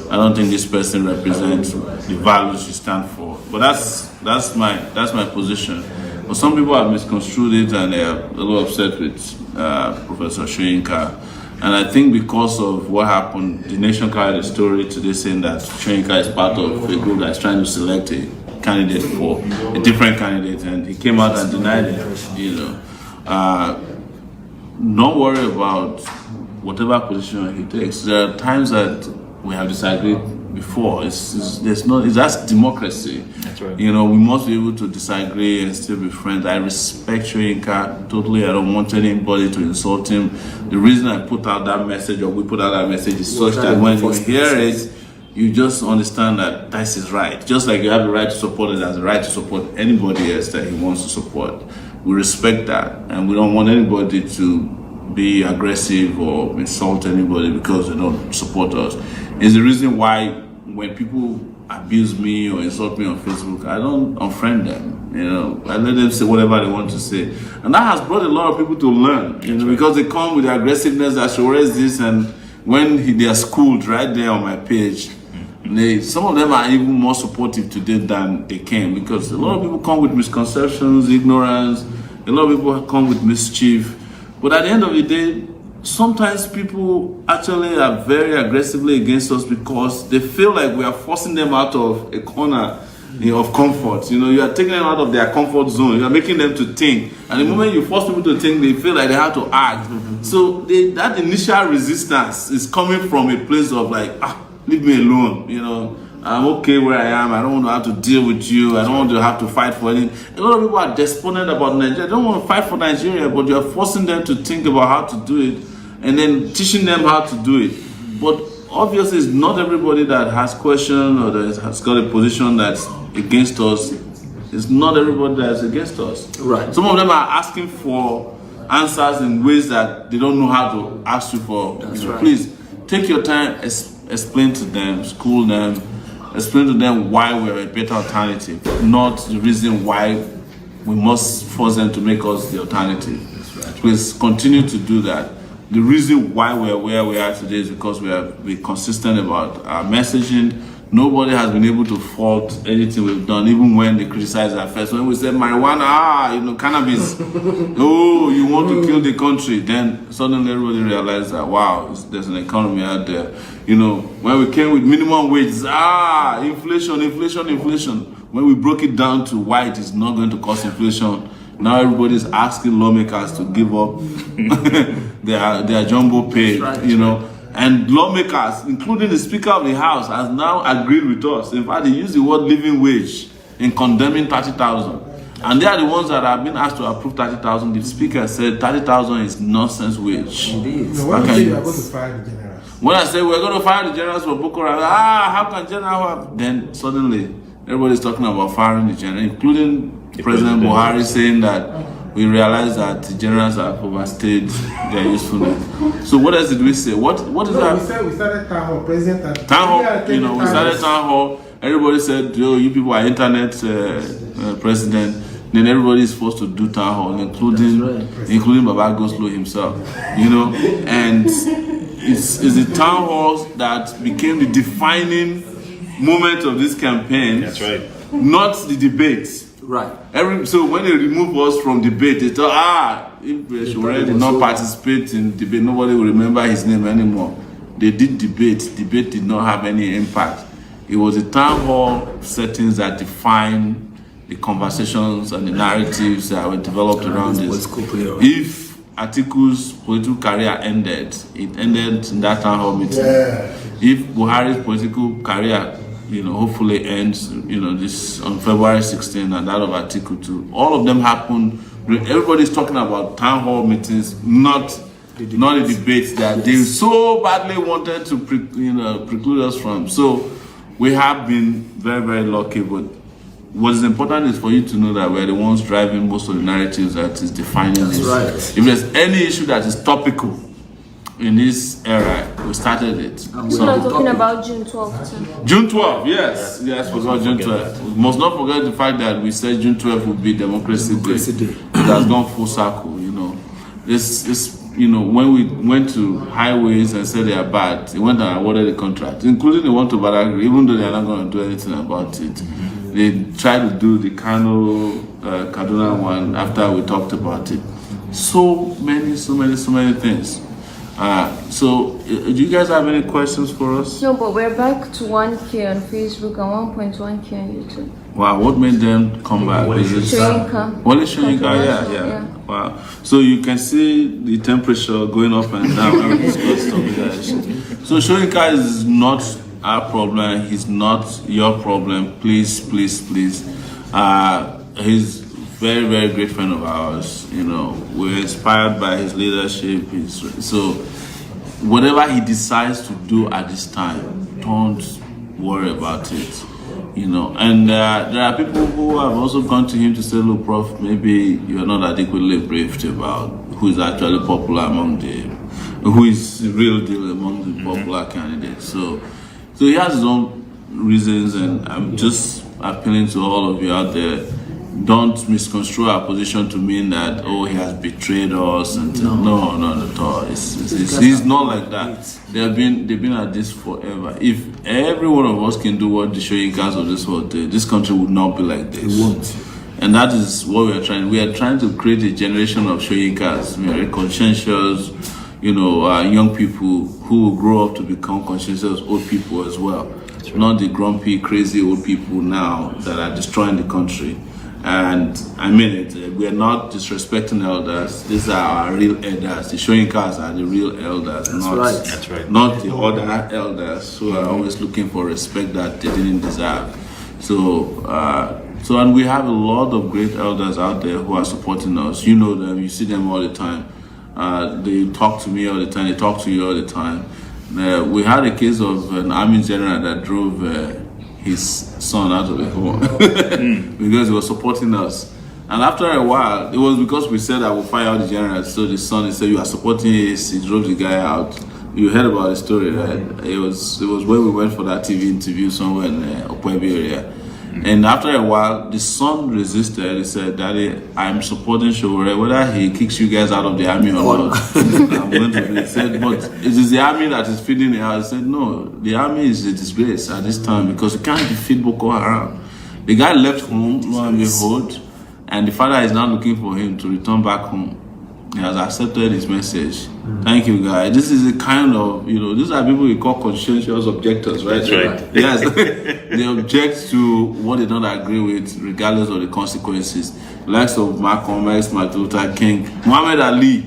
I don't think this person represents the values you stand for. But that's my position. But some people have misconstrued it, and they are a little upset with Professor Soyinka. And I think because of what happened, the nation carried a story today saying that Soyinka is part of a group that's trying to select a candidate for a different candidate, and he came out and denied it. Don't worry about whatever position he takes. There are times that we have disagreed before. That's democracy. That's right. You know, we must be able to disagree and still be friends. I respect Soyinka totally. I don't want anybody to insult him. The reason I put out that message, or we put out that message, is such that when you hear it, you just understand that this is right. Just like you have the right to support it, has the right to support anybody else that he wants to support. We respect that, and we don't want anybody to be aggressive or insult anybody because they don't support us. It's the reason why when people abuse me or insult me on Facebook, I don't unfriend them. You know, I let them say whatever they want to say, and that has brought a lot of people to learn. You know, because they come with the aggressiveness that Sowore is this, and when they are schooled right there on my page, some of them are even more supportive today than they came, because a lot of people come with misconceptions, ignorance. A lot of people come with mischief. But at the end of the day, sometimes people actually are very aggressively against us because they feel like we are forcing them out of a corner of comfort. You know, you are taking them out of their comfort zone. You are making them to think. And the moment you force people to think, they feel like they have to act. So that initial resistance is coming from a place of like, leave me alone. You know, I'm okay where I am. I don't want to have to deal with you. I don't want to have to fight for anything. A lot of people are despondent about Nigeria. They don't want to fight for Nigeria, but you're forcing them to think about how to do it and then teaching them how to do it. But obviously, it's not everybody that has questions or that has got a position that's against us. It's not everybody that's against us. Right. Some of them are asking for answers in ways that they don't know how to ask you for. That's right. Please, take your time, explain to them, school them, explain to them why we're a better alternative, not the reason why we must force them to make us the alternative. That's right. Please continue to do that. The reason why we're where we are today is because we're consistent about our messaging. Nobody has been able to fault anything we've done, even when they criticize our first. When we said marijuana, cannabis, oh, you want to kill the country, then suddenly everybody realized that, wow, there's an economy out there. You know, when we came with minimum wages, inflation. When we broke it down to why it is not going to cause inflation, now everybody's asking lawmakers to give up their jumbo pay, you know. And lawmakers, including the Speaker of the House, has now agreed with us. In fact, they use the word living wage in condemning 30,000. And they are the ones that have been asked to approve 30,000. The Speaker said 30,000 is nonsense wage. When you say you are going to fire the generals. When I say we're going to fire the generals for Boko Haram, how can general have? Then suddenly, everybody's talking about firing the general, including President Buhari saying that we realize that the generals have overstayed their usefulness. So what else did we say? What is that? We started town hall, President. Town hall, we started town hall. Everybody said, you people are internet president. Then everybody is supposed to do town hall, including Baba Goslow himself. You know, and it's the town halls that became the defining moment of this campaign. That's right. Not the debates. Right. So when they remove us from debate, they thought, if Sowore did not participate in debate, nobody will remember his name anymore. They did debate. Debate did not have any impact. It was the town hall settings that defined the conversations and the narratives that were developed around this. If Atiku's political career ended, it ended in that town hall meeting. If Buhari's political career, hopefully ends, this on February 16th, and that of Atiku too. All of them happened. Everybody's talking about town hall meetings, not the debates that they so badly wanted to preclude us from. So we have been very, very lucky. But what is important is for you to know that we're the ones driving most of the narratives that is defining this. Right. If there's any issue that is topical in this era, we started it. So we're talking about June 12th too. June 12th, yes, forgot June 12th. We must not forget the fact that we said June 12th would be Democracy Day. It has gone full circle, when we went to highways and said they are bad, they went and awarded the contract, including the one to Badagry, even though they are not going to do anything about it. They tried to do the Kano, Kaduna one after we talked about it. So many things. So, do you guys have any questions for us? No, but we're back to 1K on Facebook and 1.1K on YouTube. Wow, what made them come back? Shoyinka. Wale Shoyinka, yeah. Wow. So you can see the temperature going up and down when we discuss stuff. So Shoyinka is not our problem. He's not your problem. Please. He's very, very great friend of ours. We're inspired by his leadership. So whatever he decides to do at this time, don't worry about it. And there are people who have also gone to him to say, look, Prof, maybe you're not adequately briefed about who is actually popular who is the real deal among the popular candidates. So he has his own reasons, and I'm just appealing to all of you out there. Don't misconstrue our position to mean that he has betrayed us and no, not at all. It's not like that. They've been at this forever. If every one of us can do what the Shoyinkas of this world did, this country would not be like this. It won't. And that is what we are trying. We are trying to create a generation of Shoyinkas, very conscientious, young people who will grow up to become conscientious old people as well. Not the grumpy, crazy old people now that are destroying the country. And I mean it, we are not disrespecting elders. These are our real elders. The Shoyinkas are the real elders. That's right. Not the other elders who are always looking for respect that they didn't deserve. So and we have a lot of great elders out there who are supporting us. You know them, you see them all the time. They talk to me all the time, they talk to you all the time. We had a case of an army general that drove his son out of the home because he was supporting us. And after a while, it was because we said I will fire out the general. So the son, he said, you are supporting this. He drove the guy out. You heard about the story, right? It was when we went for that TV interview somewhere in Okwebi area. And after a while, the son resisted. He said, Daddy, I'm supporting Sowore, whether he kicks you guys out of the army or not. I'm going to be. He said, but it is the army that is feeding the house. I said, no, the army is a disgrace at this time because you can't defeat Boko Haram. The guy left home, lo and behold, and the father is now looking for him to return back home. He has accepted his message. Thank you, guys. This is a kind of, these are people we call conscientious objectors, right? That's right. Yes. They object to what they don't agree with, regardless of the consequences. Likes of Malcolm X, Martin Luther King, Muhammad Ali,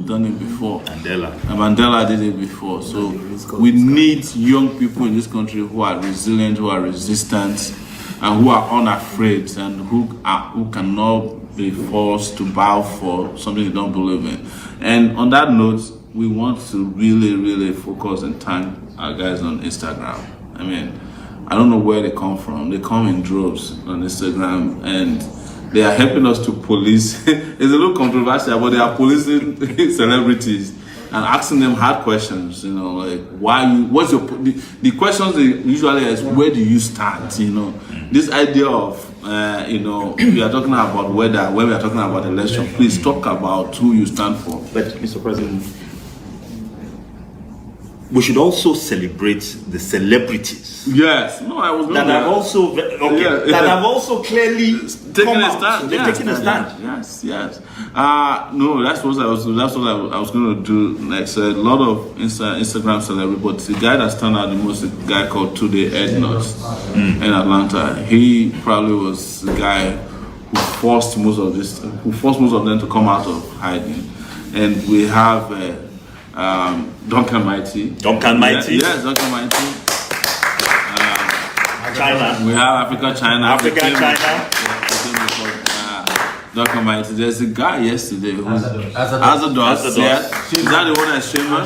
done it before. Mandela did it before. So we need young people in this country who are resilient, who are resistant, and who are unafraid, and who cannot be forced to bow for something they don't believe in. And on that note, we want to really, really focus and thank our guys on Instagram. I mean, I don't know where they come from. They come in droves on Instagram, and they are helping us to police. It's a little controversial, but they are policing celebrities and asking them hard questions, like what's your, the questions they usually ask, where do you stand, this idea of, we are talking about whether, when we are talking about election, please talk about who you stand for. But Mr. President, we should also celebrate the celebrities Yes. No, I was that have also that have also clearly taking come a out. stand. They're taking a stand. Yes. No, that's what I was going to do next. A lot of Instagram celebrities, but the guy that stand out the most is a guy called Today Ednuts in Atlanta. He probably was the guy who forced most of them to come out of hiding. And we have Duncan Mighty. Duncan Mighty. Yes, Duncan Mighty. China. We have China. China. Duncan Mighty. There's a guy yesterday who Azados. Yeah. Is that the one that's Shimon?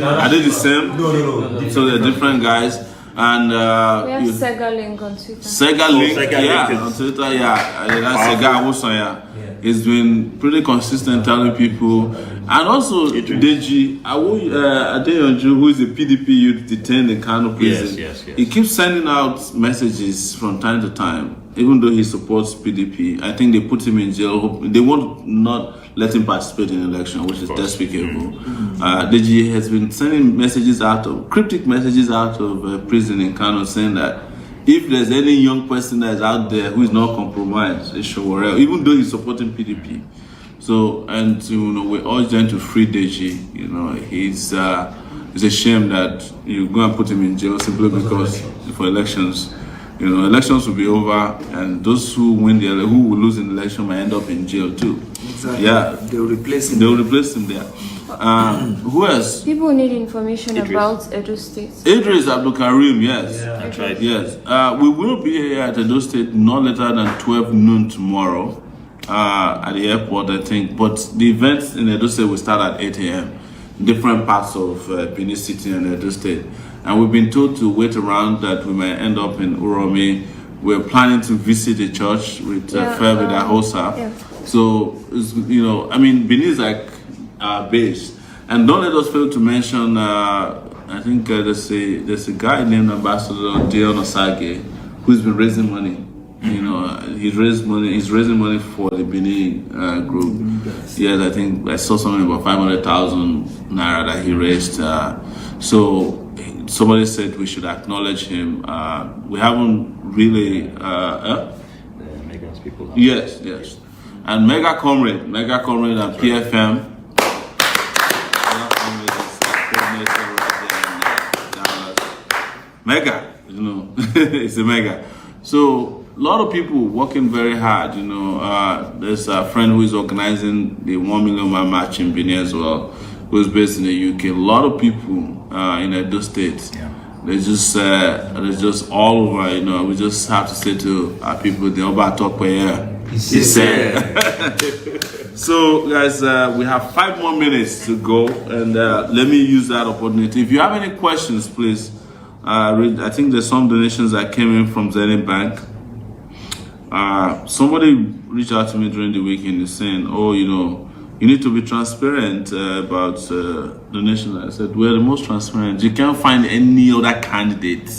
Are they the same? No. So they're different guys. And we have Sega Link on Twitter. Sega Link, Sega yeah, Link on Twitter, yeah. That's Sega Wilson, yeah. He's been pretty consistent telling people, and also Deji Adeyanju, who is a PDP youth detained in Kano prison. Yes. He keeps sending out messages from time to time, even though he supports PDP. I think they put him in jail. They want not let him participate in the election, which is despicable. Deji has been sending cryptic messages out of prison in Kano, saying that if there's any young person that's out there who is not compromised, it's Sowore, even though he's supporting PDP. So, and we urge them to free Deji. It's a shame that you go and put him in jail simply because for elections. Elections will be over, and those who who will lose in the election might end up in jail too. Exactly. Yeah, They will replace him. They will replace him there. Who else? People need information about Edo State. Idris Abdul Karim, yes. Yeah, that's right. Yes. We will be here at Edo State not later than 12 noon tomorrow at the airport, I think. But the events in Edo State will start at 8 a.m. Different parts of Benin City and Edo State. And we've been told to wait around that we might end up in Uromi. We're planning to visit a church with Fairwood Ahosa. Yeah. So, Benin is like our base. And don't let us fail to mention, I think there's a guy named Ambassador Dion Osage who's been raising money. He's raising money for the Benin group. Yes, I think I saw something about 500,000 naira that he raised. So somebody said we should acknowledge him. We haven't really. Mega's people. Yes. And Mega Comrade and PFM. Mega, it's a mega. So a lot of people working very hard. There's a friend who is organizing the 1 million man march in Benin as well, who's based in the UK. A lot of people in Edo State. Yeah. They're just all over. We just have to say to our people, the Oba Tokwe here. So guys, we have 5 more minutes to go, and let me use that opportunity. If you have any questions, please. I think there's some donations that came in from Zenith Bank. Somebody reached out to me during the weekend and saying, you need to be transparent about donations. I said, we're the most transparent. You can't find any other candidate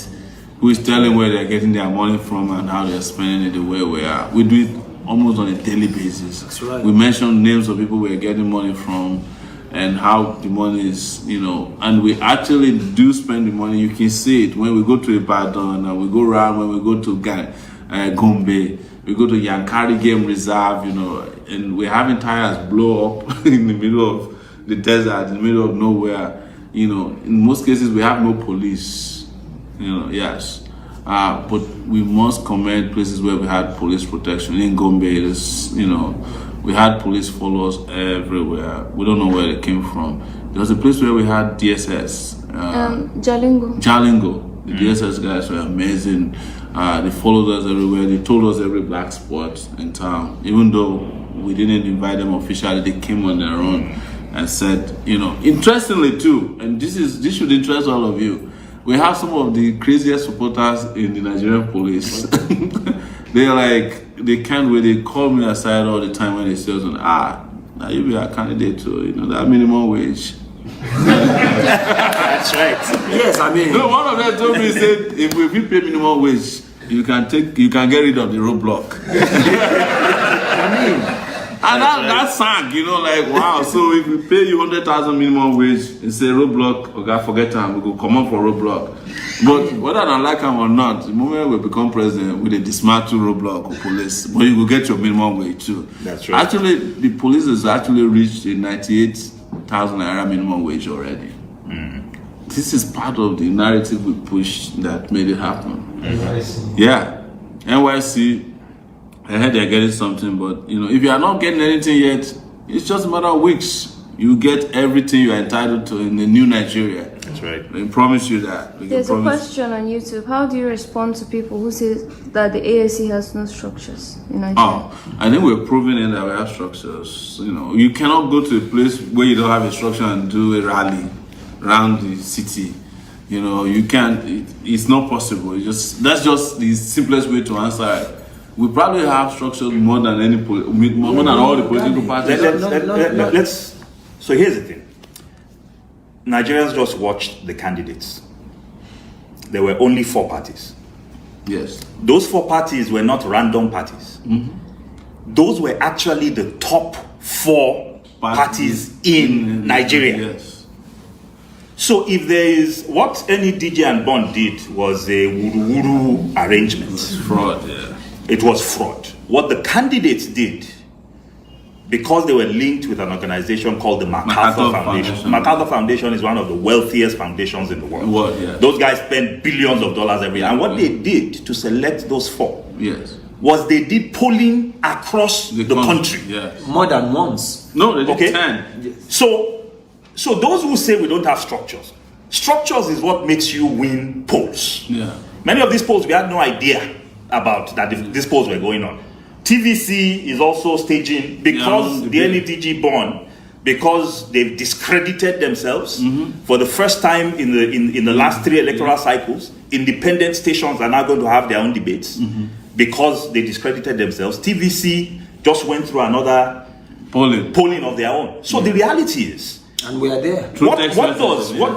who is telling where they're getting their money from and how they're spending it the way we are. We do it almost on a daily basis. That's right. We mention names of people we're getting money from and how the money is, and we actually do spend the money. You can see it when we go to Ibadan, and we go around, when we go to Gombe, we go to Yankari Game Reserve, and we're having tires blow up in the middle of the desert, in the middle of nowhere. In most cases, we have no police, yes. But we must commend places where we had police protection. In Gombe, we had police follow us everywhere. We don't know where they came from. There was a place where we had DSS. Jalingo. The DSS guys were amazing. They followed us everywhere. They told us every black spot in town. Even though we didn't invite them officially, they came on their own and said, interestingly too, and this should interest all of you, we have some of the craziest supporters in the Nigerian police. They can't wait. They call me aside all the time when they say, now you be a candidate to, that minimum wage. That's right. Yes, one of them told me, said, if we pay minimum wage, you can get rid of the roadblock. And that sank, you know, like, wow. So if we pay you 100,000 minimum wage and say roadblock, okay, forget time, we go come up for roadblock. But whether I like him or not, the moment we become president, we dismantle roadblock or police, but you will get your minimum wage too. That's right. Actually, the police has actually reached a 98,000 naira minimum wage already. This is part of the narrative we pushed that made it happen. Yeah, NYC, I heard they're getting something, but you know, if you are not getting anything yet, it's just a matter of weeks. You get everything you are entitled to in the new Nigeria. That's right. We promise you that. There's a question on YouTube. How do you respond to people who say that the AAC has no structures in Nigeria? Oh, I think we're proving it that we have structures. You know, you cannot go to a place where you don't have a structure and do a rally around the city. You know, you can't. It's not possible. That's just the simplest way to answer it. We probably have structures more than more than all the political parties. So here's the thing. Nigerians just watched the candidates. There were only 4 parties. Yes. Those 4 parties were not random parties. Those were actually the top 4 parties in Nigeria. Yes. So if there is, what any DJ and Bond did was a wuru-wuru arrangement. It's fraud, yeah. It was fraud. What the candidates did, because they were linked with an organization called the MacArthur Foundation. MacArthur Foundation is one of the wealthiest foundations in the world. Yeah. Those guys spend billions of dollars every year. And what they did to select those 4 was they did polling across the country. Yes. More than once. No, they did 10. Yes. So those who say we don't have structures is what makes you win polls. Yeah. Many of these polls, we had no idea about that these polls were going on. TVC is also staging, because the NEDG born, because they've discredited themselves for the first time in the last 3 electoral cycles. Independent stations are now going to have their own debates because they discredited themselves. TVC just went through another polling of their own. So the reality is, and we are there. What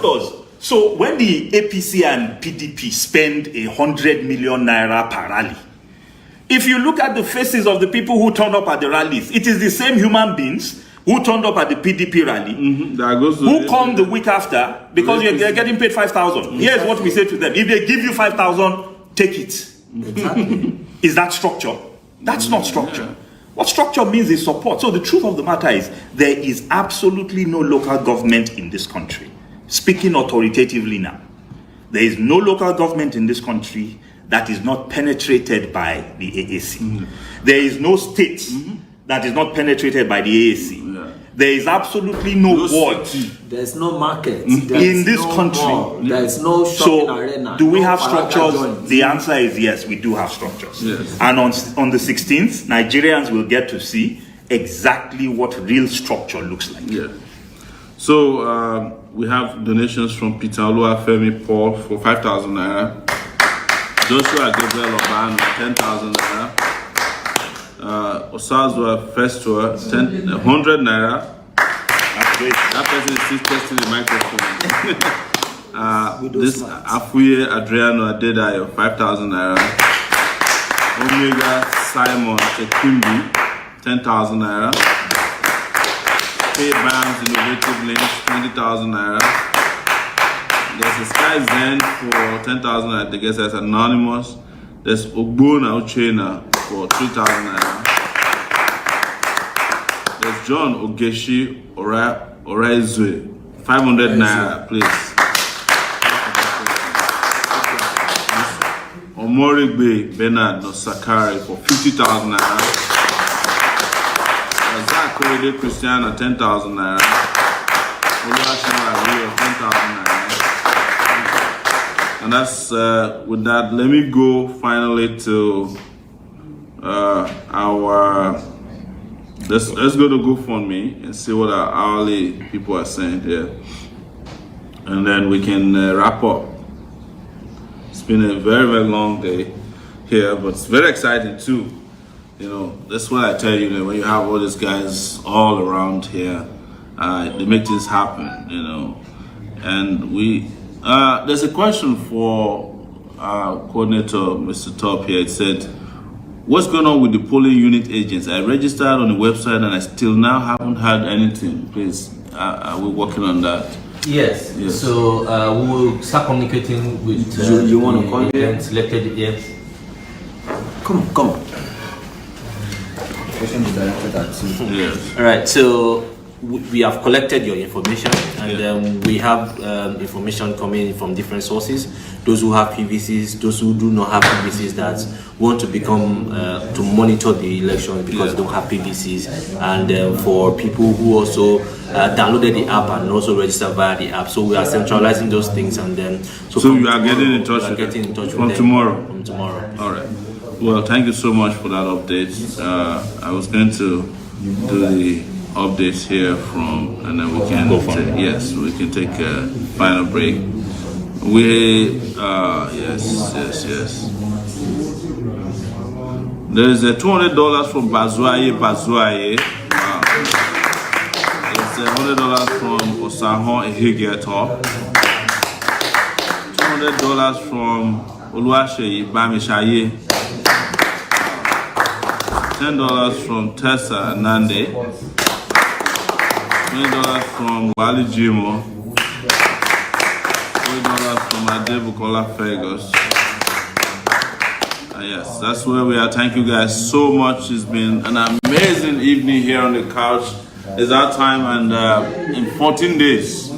does? So when the APC and PDP spend 100 million naira per rally, if you look at the faces of the people who turned up at the rallies, it is the same human beings who turned up at the PDP rally, who come the week after, because you're getting paid 5,000. Here's what we say to them: if they give you 5,000, take it. Exactly. Is that structure? That's not structure. What structure means is support. So the truth of the matter is, there is absolutely no local government in this country. Speaking authoritatively now, there is no local government in this country that is not penetrated by the AAC. There is no state that is not penetrated by the AAC. There is absolutely no ward. There's no market. In this country. There's no shopping arena. Do we have structures? The answer is yes, we do have structures. Yes. And on the 16th, Nigerians will get to see exactly what real structure looks like. Yeah. So we have donations from Peter Oluwafemi Paul for 5,000 naira. Joshua Gabriel Oban 10,000 naira. Osazwa Festua 100 naira. That's great. That person is still testing the microphone. This Afuye Adriano Adedayo 5,000 naira. Omega Simon Chekimbi 10,000 naira. Pay Bams Innovative Links 20,000 naira. There's a Sky Zen for 10,000 naira. I guess that's anonymous. There's Ogbona Uchena for 3,000 naira. There's John Ogeshi Oraizwe 500 naira, please. Omorigbe Bernard Nosakari for 50,000 naira. Zach Korede Christiana 10,000 naira. Oluwashima Rio 10,000 naira. And that's with that. Let me go finally to our. Let's go to GoFundMe and see what our hourly people are saying here, and then we can wrap up. It's been a very, very long day here, but it's very exciting too. You know, that's what I tell you, that when you have all these guys all around here, they make things happen, you know. And we, there's a question for our coordinator, Mr. Top here. It said, what's going on with the polling unit agents? I registered on the website and I still now haven't heard anything. Please, are we working on that? Yes. So we will start communicating with you want to call the selected agents. Come on. Question is directed at you. Yes. All right. So we have collected your information, and we have information coming in from different sources. Those who have PVCs, those who do not have PVCs that want to become to monitor the election because they don't have PVCs, and for people who also downloaded the app and also registered via the app. So we are centralizing those things, and then so you are getting in touch with them from tomorrow. From tomorrow. All right. Well, thank you so much for that update. I was going to do the updates here from, and then we can we can take a final break. We yes. There is a $200 from Bazuaye. Wow. It's $100 from Osahon Ehigeto. $200 from Oluwaseyi Bamishaye. $10 from Tessa Nande. $20 from Wali Jimo. $20 from Adebukola Fergus. Yes, that's where we are. Thank you guys so much. It's been an amazing evening here on the couch. It's our time, and in 14 days,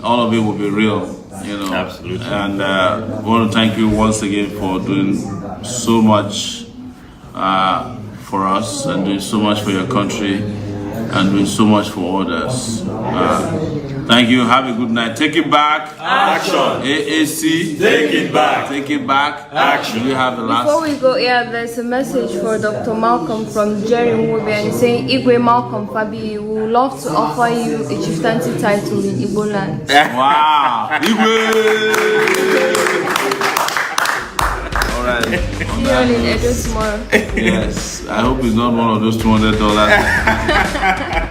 all of it will be real, you know. Absolutely. And I want to thank you once again for doing so much for us, and doing so much for your country, and doing so much for others. Thank you. Have a good night. Take it back. Action. AAC. Take it back. Take it back. Action. You have the last. Before we go, there's a message for Dr. Malcolm from Jerry Mwobe, and he's saying, Igwe Malcolm Fabi, we would love to offer you a chieftaincy title in Igbo land. Wow. Igwe. All right. See you all in Edo tomorrow. Yes. I hope it's not one of those $200.